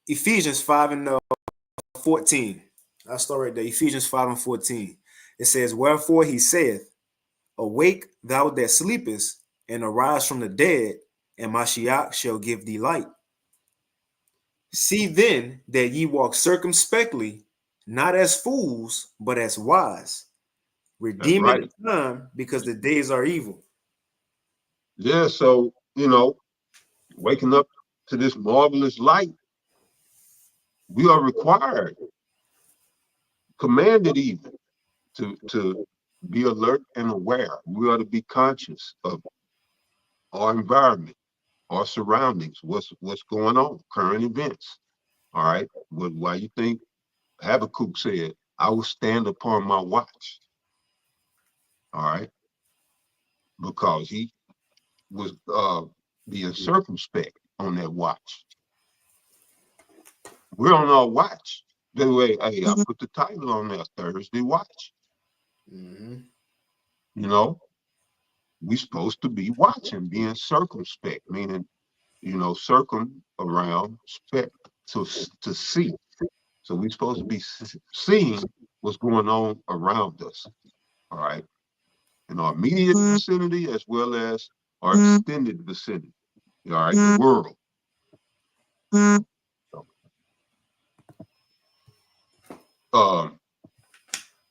Ephesians 5:14. I'll start right there. Ephesians 5:14. It says, wherefore he saith, awake thou that sleepest, and arise from the dead, and Mashiach shall give thee light. See then that ye walk circumspectly, not as fools, but as wise, redeeming the time, because the days are evil. Yeah, so, waking up to this marvelous light, we are required, commanded even, to be alert and aware. We ought to be conscious of our environment, our surroundings, what's going on, current events. All right. Why you think Habakkuk said, I will stand upon my watch. All right. Because he was being circumspect on that watch. We're on our watch. The way, hey, I put the title on there, Thursday Watch. Mm-hmm. We're supposed to be watching, being circumspect, meaning, circum around, spect, to see. So we're supposed to be seeing what's going on around us, all right, in our immediate vicinity as well as our extended vicinity, all right, the world.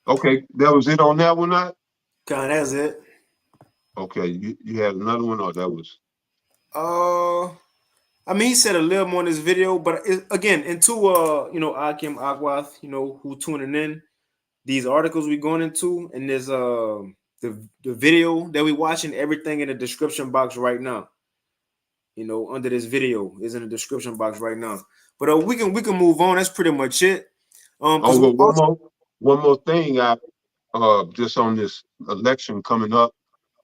Okay, that was it on that one, not? God, that's it. Okay, you had another one, or that was? I mean, he said a little more in this video, but again, into Akim Akwath, who tuning in, these articles we going into, and there's the video that we watching, everything in the description box right now. Under this video is in the description box right now. But we can move on. That's pretty much it. Because well, one more thing. I just on this election coming up,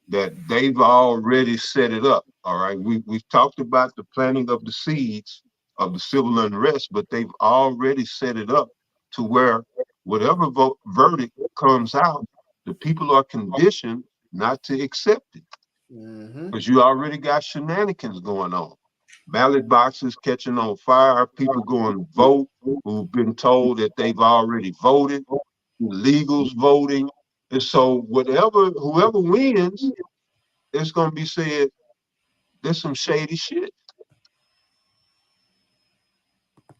that they've already set it up. All right, we've talked about the planting of the seeds of the civil unrest, but they've already set it up to where whatever verdict comes out, the people are conditioned not to accept it because you already got shenanigans going on. Ballot boxes catching on fire, people going to vote who've been told that they've already voted, illegals voting. And so whoever wins, it's going to be said, there's some shady shit.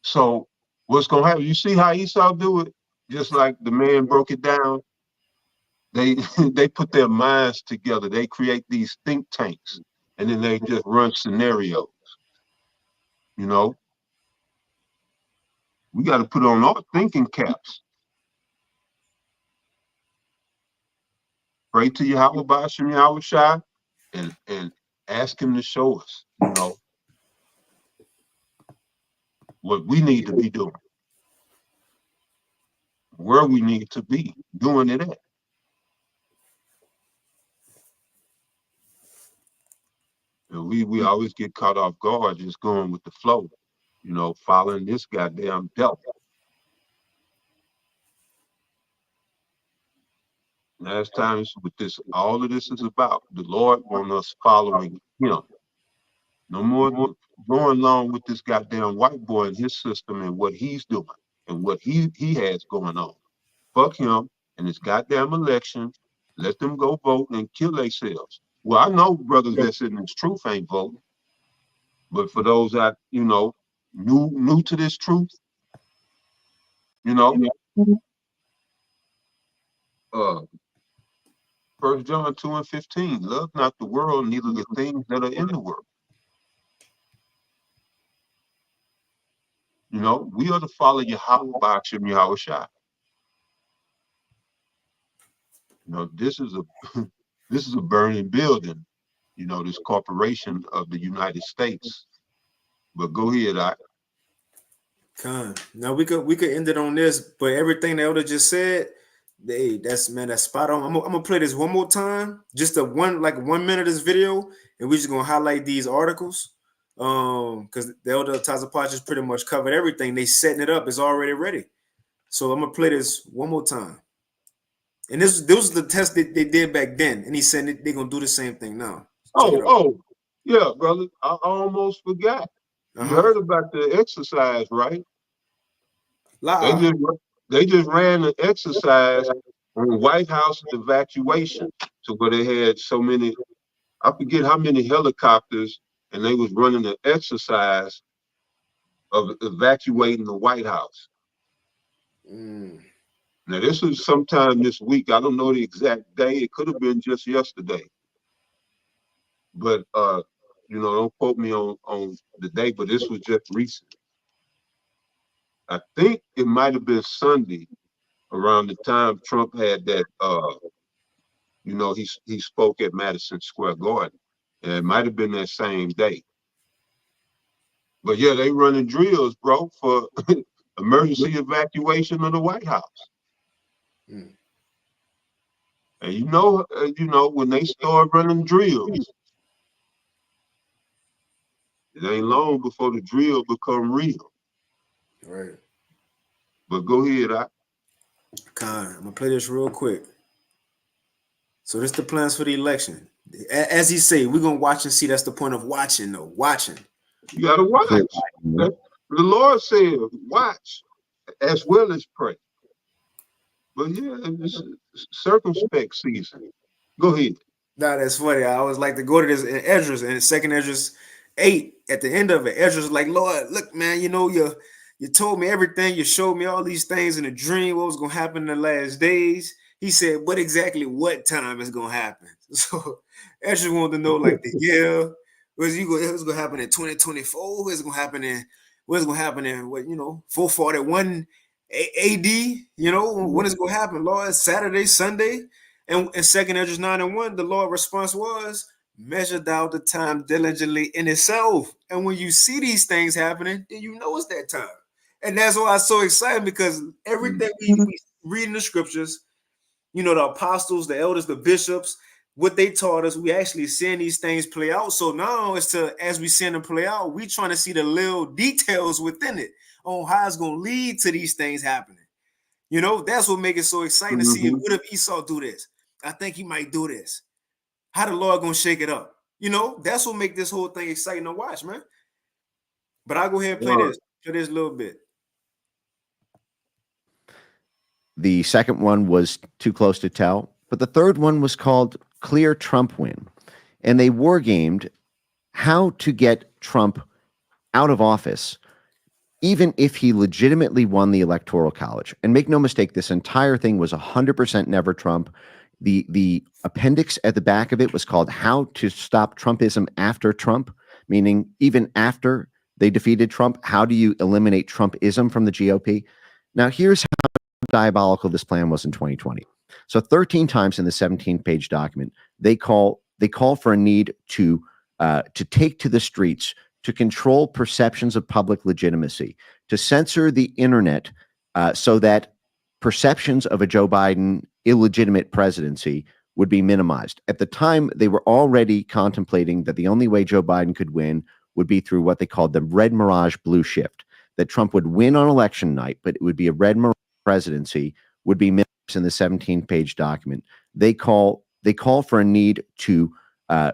So what's going to happen? You see how Esau do it? Just like the man broke it down. They they put their minds together. They create these think tanks, and then they just run scenarios. You know, we got to put on our thinking caps. Pray to Yahweh Bashim Yahweh Shai and ask him to show us, what we need to be doing, where we need to be doing it at. And we always get caught off guard just going with the flow, following this goddamn devil. Last time with this, all of this is about the Lord want us following him. No more going along with this goddamn white boy and his system and what he's doing and what he has going on. Fuck him and his goddamn election. Let them go vote and kill themselves. Well, I know brothers that's in this truth ain't voting. But for those that, new to this truth, First John 2:15, love not the world, neither the things that are in the world. We are to follow Yahweh Ba'ashem Yahweh Shai. This is a burning building, this corporation of the United States. But go ahead, Now we could end it on this, but everything the elder just said, that's spot on. I'm gonna play this one more time, just a 1 minute of this video, and we're just gonna highlight these articles. Because the elder Tazapach just pretty much covered everything. They setting it up, it's already ready. So I'm gonna play this one more time. And this was the test that they did back then, and he said they're gonna do the same thing now. Yeah, brother, I almost forgot. You heard about the exercise, right? They just ran an exercise on White House evacuation, to where they had so many, I forget how many helicopters, and they was running an exercise of evacuating the White House. Now this was sometime this week. I don't know the exact day. It could have been just yesterday. But don't quote me on the day, but this was just recent. I think it might have been Sunday around the time Trump had that he spoke at Madison Square Garden. And it might have been that same day. But yeah, they running drills, bro, for emergency evacuation of the White House. And when they start running drills, it ain't long before the drill become real. Right. But go ahead, I'm gonna play this real quick. So this the plans for the election. As he say, we're gonna watch and see. That's the point of watching, though. Watching. You gotta watch. The Lord said, watch as well as pray. But yeah, it's circumspect season. Go ahead. Nah, that's funny. I always like to go to this in Esdras, and second Esdras 8, at the end of it, Esdras like, Lord, look, man, you told me everything. You showed me all these things in a dream, what was going to happen in the last days. He said, what time is going to happen? So Esdras wanted to know, like, the year. What's going to happen in 2024? What's going to happen in 441 AD? When is going to happen, Lord? Saturday, Sunday? And second Esdras 9:1, the Lord's response was, measure thou the time diligently in itself. And when you see these things happening, then you know it's that time. And that's why I'm so excited, because everything we read in the scriptures, you know, the apostles, the elders, the bishops, what they taught us, we actually seeing these things play out. So now it's as we seeing them play out, we trying to see the little details within it on how it's going to lead to these things happening. You know, that's what makes it so exciting to see. What if Esau do this? I think he might do this. How the Lord going to shake it up? You know, that's what make this whole thing exciting to watch, man. But I'll go ahead and play this a little bit. The second one was Too Close to Tell, but the third one was called Clear Trump Win. And they wargamed how to get Trump out of office, even if he legitimately won the Electoral College. And make no mistake, this entire thing was 100% never Trump. The appendix at the back of it was called How to Stop Trumpism After Trump, meaning even after they defeated Trump, how do you eliminate Trumpism from the GOP? Now, here's how diabolical this plan was in 2020. So 13 times in the 17-page document, they call for a need to take to the streets to control perceptions of public legitimacy, to censor the internet so that perceptions of a Joe Biden illegitimate presidency would be minimized. At the time, they were already contemplating that the only way Joe Biden could win would be through what they called the red mirage blue shift, that Trump would win on election night, but it would be a red mirage presidency, would be minimized in the 17-page document. They call for a need to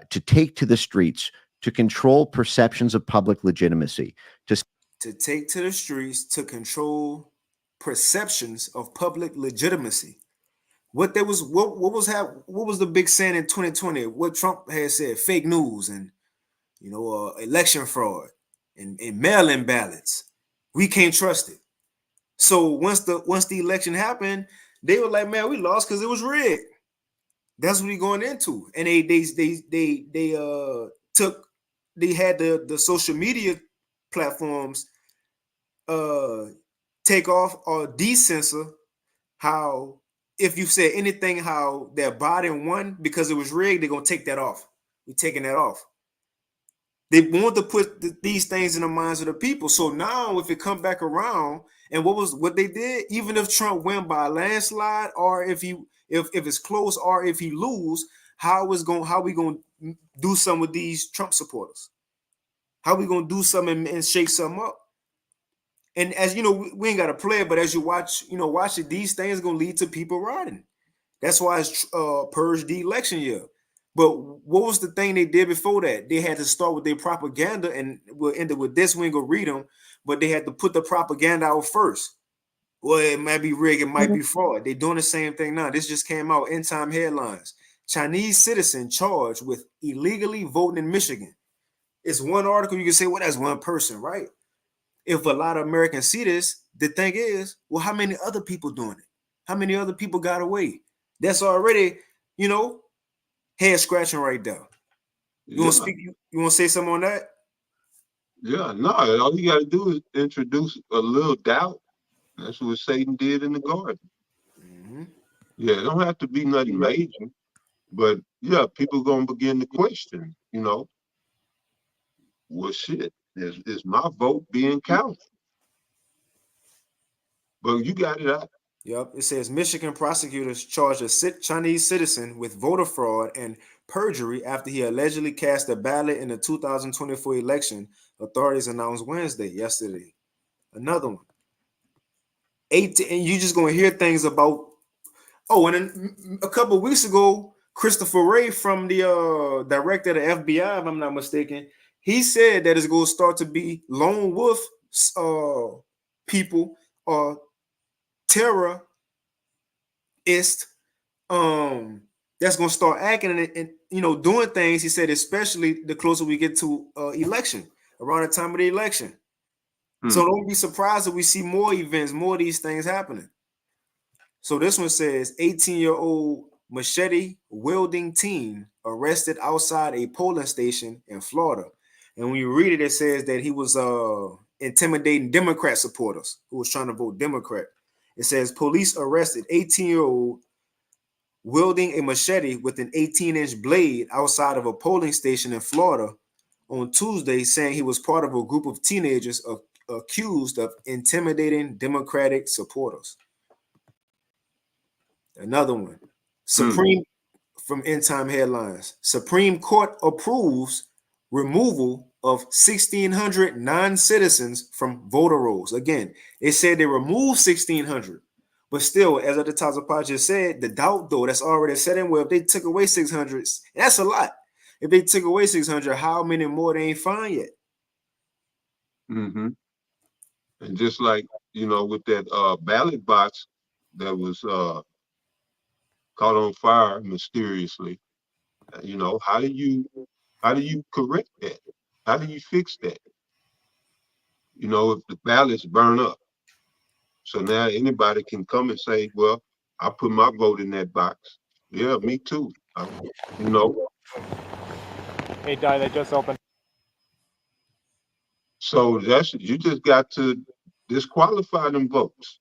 take to the streets to control perceptions of public legitimacy, to take to the streets to control perceptions of public legitimacy. What was the big saying in 2020? What Trump had said: fake news and election fraud and mail-in ballots. We can't trust it. So once the election happened, they were like, man, we lost because it was rigged. That's what we're going into. And they had the social media platforms take off or decensor how, if you said anything how their Biden won because it was rigged, they're gonna take that off. We're taking that off. They want to put these things in the minds of the people. So now, if it come back around, and what they did, even if Trump win by a landslide, or if it's close, or if he lose, how we gonna do something with these Trump supporters? How we gonna do something and shake something up? And as you know, we ain't got to play it, but as you watch it, these things are gonna lead to people rioting. That's why it's Purge the election year. But what was the thing they did before that? They had to start with their propaganda, and we'll end it with this. We ain't gonna read them, but they had to put the propaganda out first. Well, it might be rigged, it might be fraud. They're doing the same thing now. This just came out, end time headlines. Chinese citizen charged with illegally voting in Michigan. It's one article. You can say, well, that's one person, right? If a lot of Americans see this, the thing is, well, how many other people doing it? How many other people got away? That's already, head scratching right there. You want to speak? You want to say something on that? Yeah, no. All you got to do is introduce a little doubt. That's what Satan did in the garden. Mm-hmm. Yeah, it don't have to be nothing major, but yeah, people gonna begin to question. Well, shit, is my vote being counted? But you got it out. Yep. It says Michigan prosecutors charge a Chinese citizen with voter fraud and perjury after he allegedly cast a ballot in the 2024 election, authorities announced yesterday. Another one. 18, and you're just going to hear things about. Oh, and then a couple of weeks ago, Christopher Wray from the director of the FBI, if I'm not mistaken, he said that it's going to start to be lone wolf people or terrorist that's going to start acting and doing things. He said, especially the closer we get to election, around the time of the election. So don't be surprised if we see more events, more of these things happening. So this one says 18-year-old machete wielding teen arrested outside a polling station in Florida. And when you read it, it says that he was intimidating Democrat supporters who was trying to vote Democrat. It says police arrested 18-year-old wielding a machete with an 18-inch blade outside of a polling station in Florida on Tuesday, saying he was part of a group of teenagers accused of intimidating Democratic supporters. Another one. Supreme from End Time Headlines. Supreme Court approves removal of 1,600 non-citizens from voter rolls. Again, it said they removed 1,600. But still, as at the top of the podcast said, the doubt though that's already set in. Well, if they took away 600, that's a lot. If they took away 600, how many more they ain't found yet? Mm-hmm. And just like, with that ballot box that was caught on fire mysteriously, how do you correct that? How do you fix that? If the ballots burn up, so now anybody can come and say, well, I put my vote in that box. Yeah, me too. Hey, Di, they just opened. So you just got to disqualify them votes.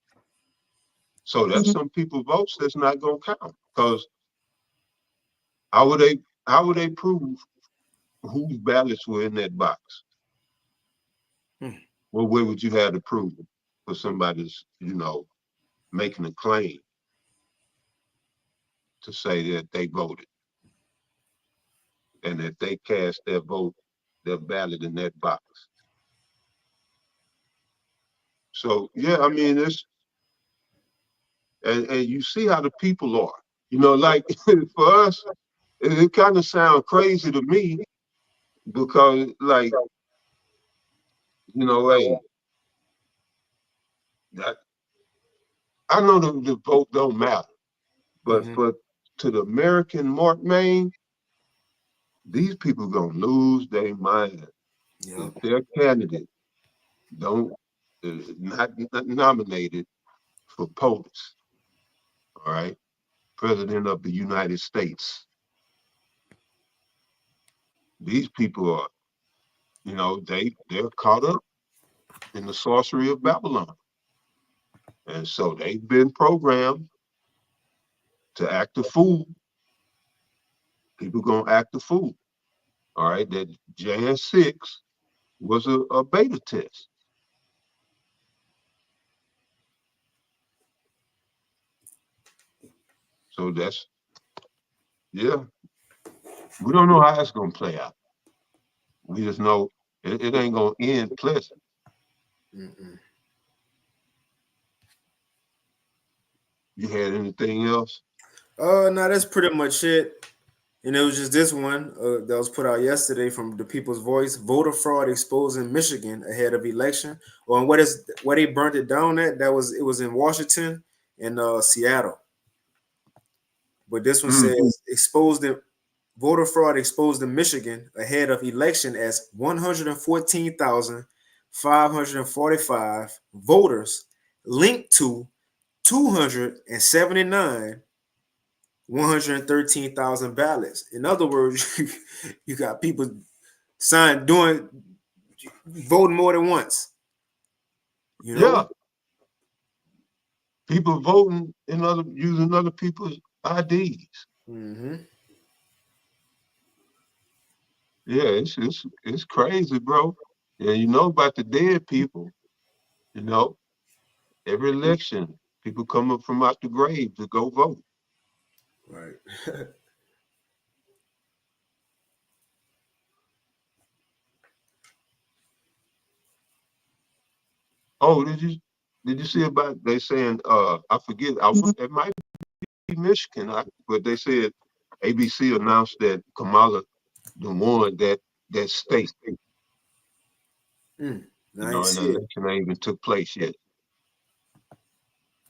So that's some people votes that's not gonna count, because how would they prove whose ballots were in that box? Well, where would you have to prove it for somebody's, making a claim to say that they voted and that they cast their ballot in that box? So yeah, I mean, it's and you see how the people are, like for us, it kind of sounds crazy to me, because like, hey, I know the vote don't matter, but to the American Mark Main, these people gonna lose their mind if their candidate not nominated for POTUS, all right, President of the United States. These people are, they're caught up in the sorcery of Babylon, and so they've been programmed to act a fool. People gonna act a fool. All right, that Jan 6 was a beta test. So that's, yeah, we don't know how it's gonna play out. We just know it ain't gonna end pleasant. You had anything else? No, that's pretty much it. And it was just this one that was put out yesterday from the People's Voice: voter fraud exposed in Michigan ahead of election. Or where they burnt it down at? It was in Washington and Seattle. But this one says voter fraud exposed in Michigan ahead of election as 114,545 voters linked to 279 113,000 ballots. In other words, you got people voting more than once. Yeah. People voting using other people's IDs. Yeah, it's crazy, bro. Yeah, about the dead people. Every election, people come up from out the grave to go vote. Right. Oh, did you see about they saying I forget, it might be Michigan, but they said ABC announced that Kamala won that state. And the election ain't even took place yet.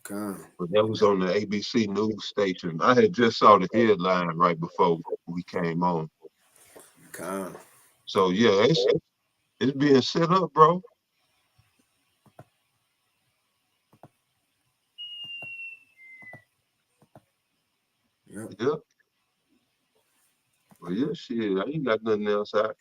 But that was on the ABC news station. I had just saw the headline right before we came on. So yeah, it's being set up, bro. Yep. Well, yeah, shit. I ain't got nothing else out.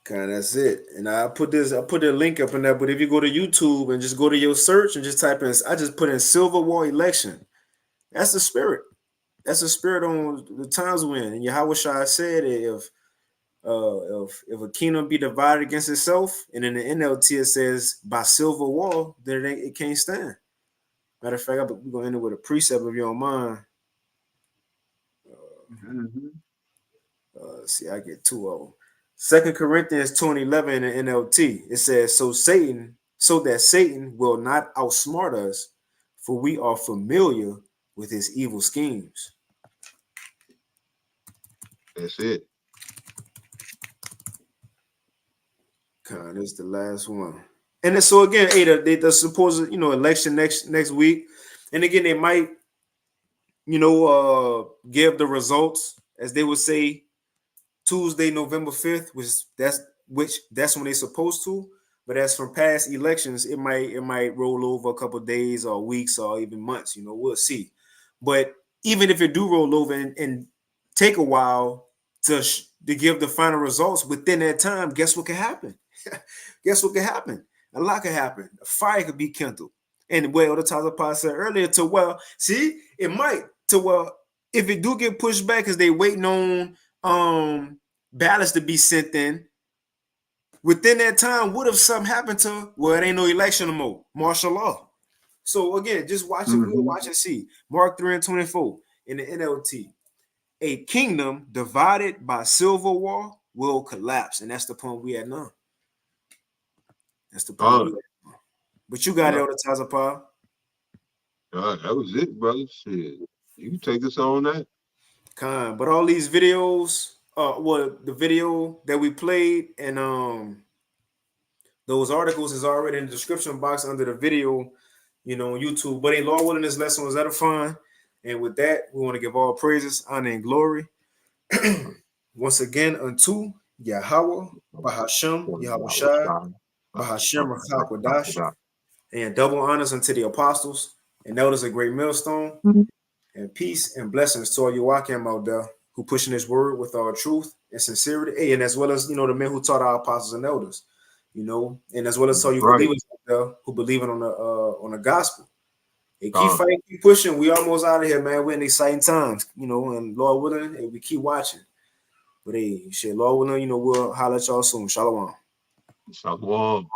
That's it. And I put the link up in there. But if you go to YouTube and just go to your search and just type in, I just put in Civil War election. That's the spirit. That's the spirit on the times when. And Yahweh Shai said, if if a kingdom be divided against itself, and in the NLT it says by silver wall, then it can't stand. Matter of fact, we're gonna end it with a precept if you don't mind. See, I get two of them. 2 Corinthians 2:11 in the NLT. It says, so that Satan will not outsmart us, for we are familiar with his evil schemes. That's it. God, this is the last one. And then, so again, the supposed election next week, and again they might give the results, as they would say, Tuesday, November 5th, that's when they're supposed to. But as from past elections, it might roll over a couple of days or weeks or even months. We'll see. But even if it do roll over and take a while to give the final results within that time, guess what can happen? Guess what can happen? A lot can happen. A fire could be kindled. And the Tazapah said earlier it might if it do get pushed back because they waiting on ballots to be sent in. Within that time, what if something happened to it ain't no election no more? Martial law. So again, just watch it. We'll watch and see. Mark 3:24 in the NLT. A kingdom divided by silver wall will collapse. And that's the point we at now. That's the point we at. But you got it, Elder Tazapah. That was it, brother. Shit. You can take us on that. But all these videos, the video that we played and those articles is already in the description box under the video, on YouTube. But in Lord willing, this lesson was edifying. And with that, we want to give all praises, honor, and glory once again unto Yahweh, Bahashem, Yahushua, Bahashem, Rachak, and double honors unto the apostles and elders of Great Millstone. And peace and blessings to all you walking out there who pushing this word with our truth and sincerity. And as well as, the men who taught our apostles and elders, and as well as all you believers out there who believe on the gospel. Hey, keep fighting, keep pushing. We almost out of here, man. We're in exciting times, and Lord willing, we keep watching. But hey, Lord willing, we'll holler at y'all soon. Shalom. Shalom.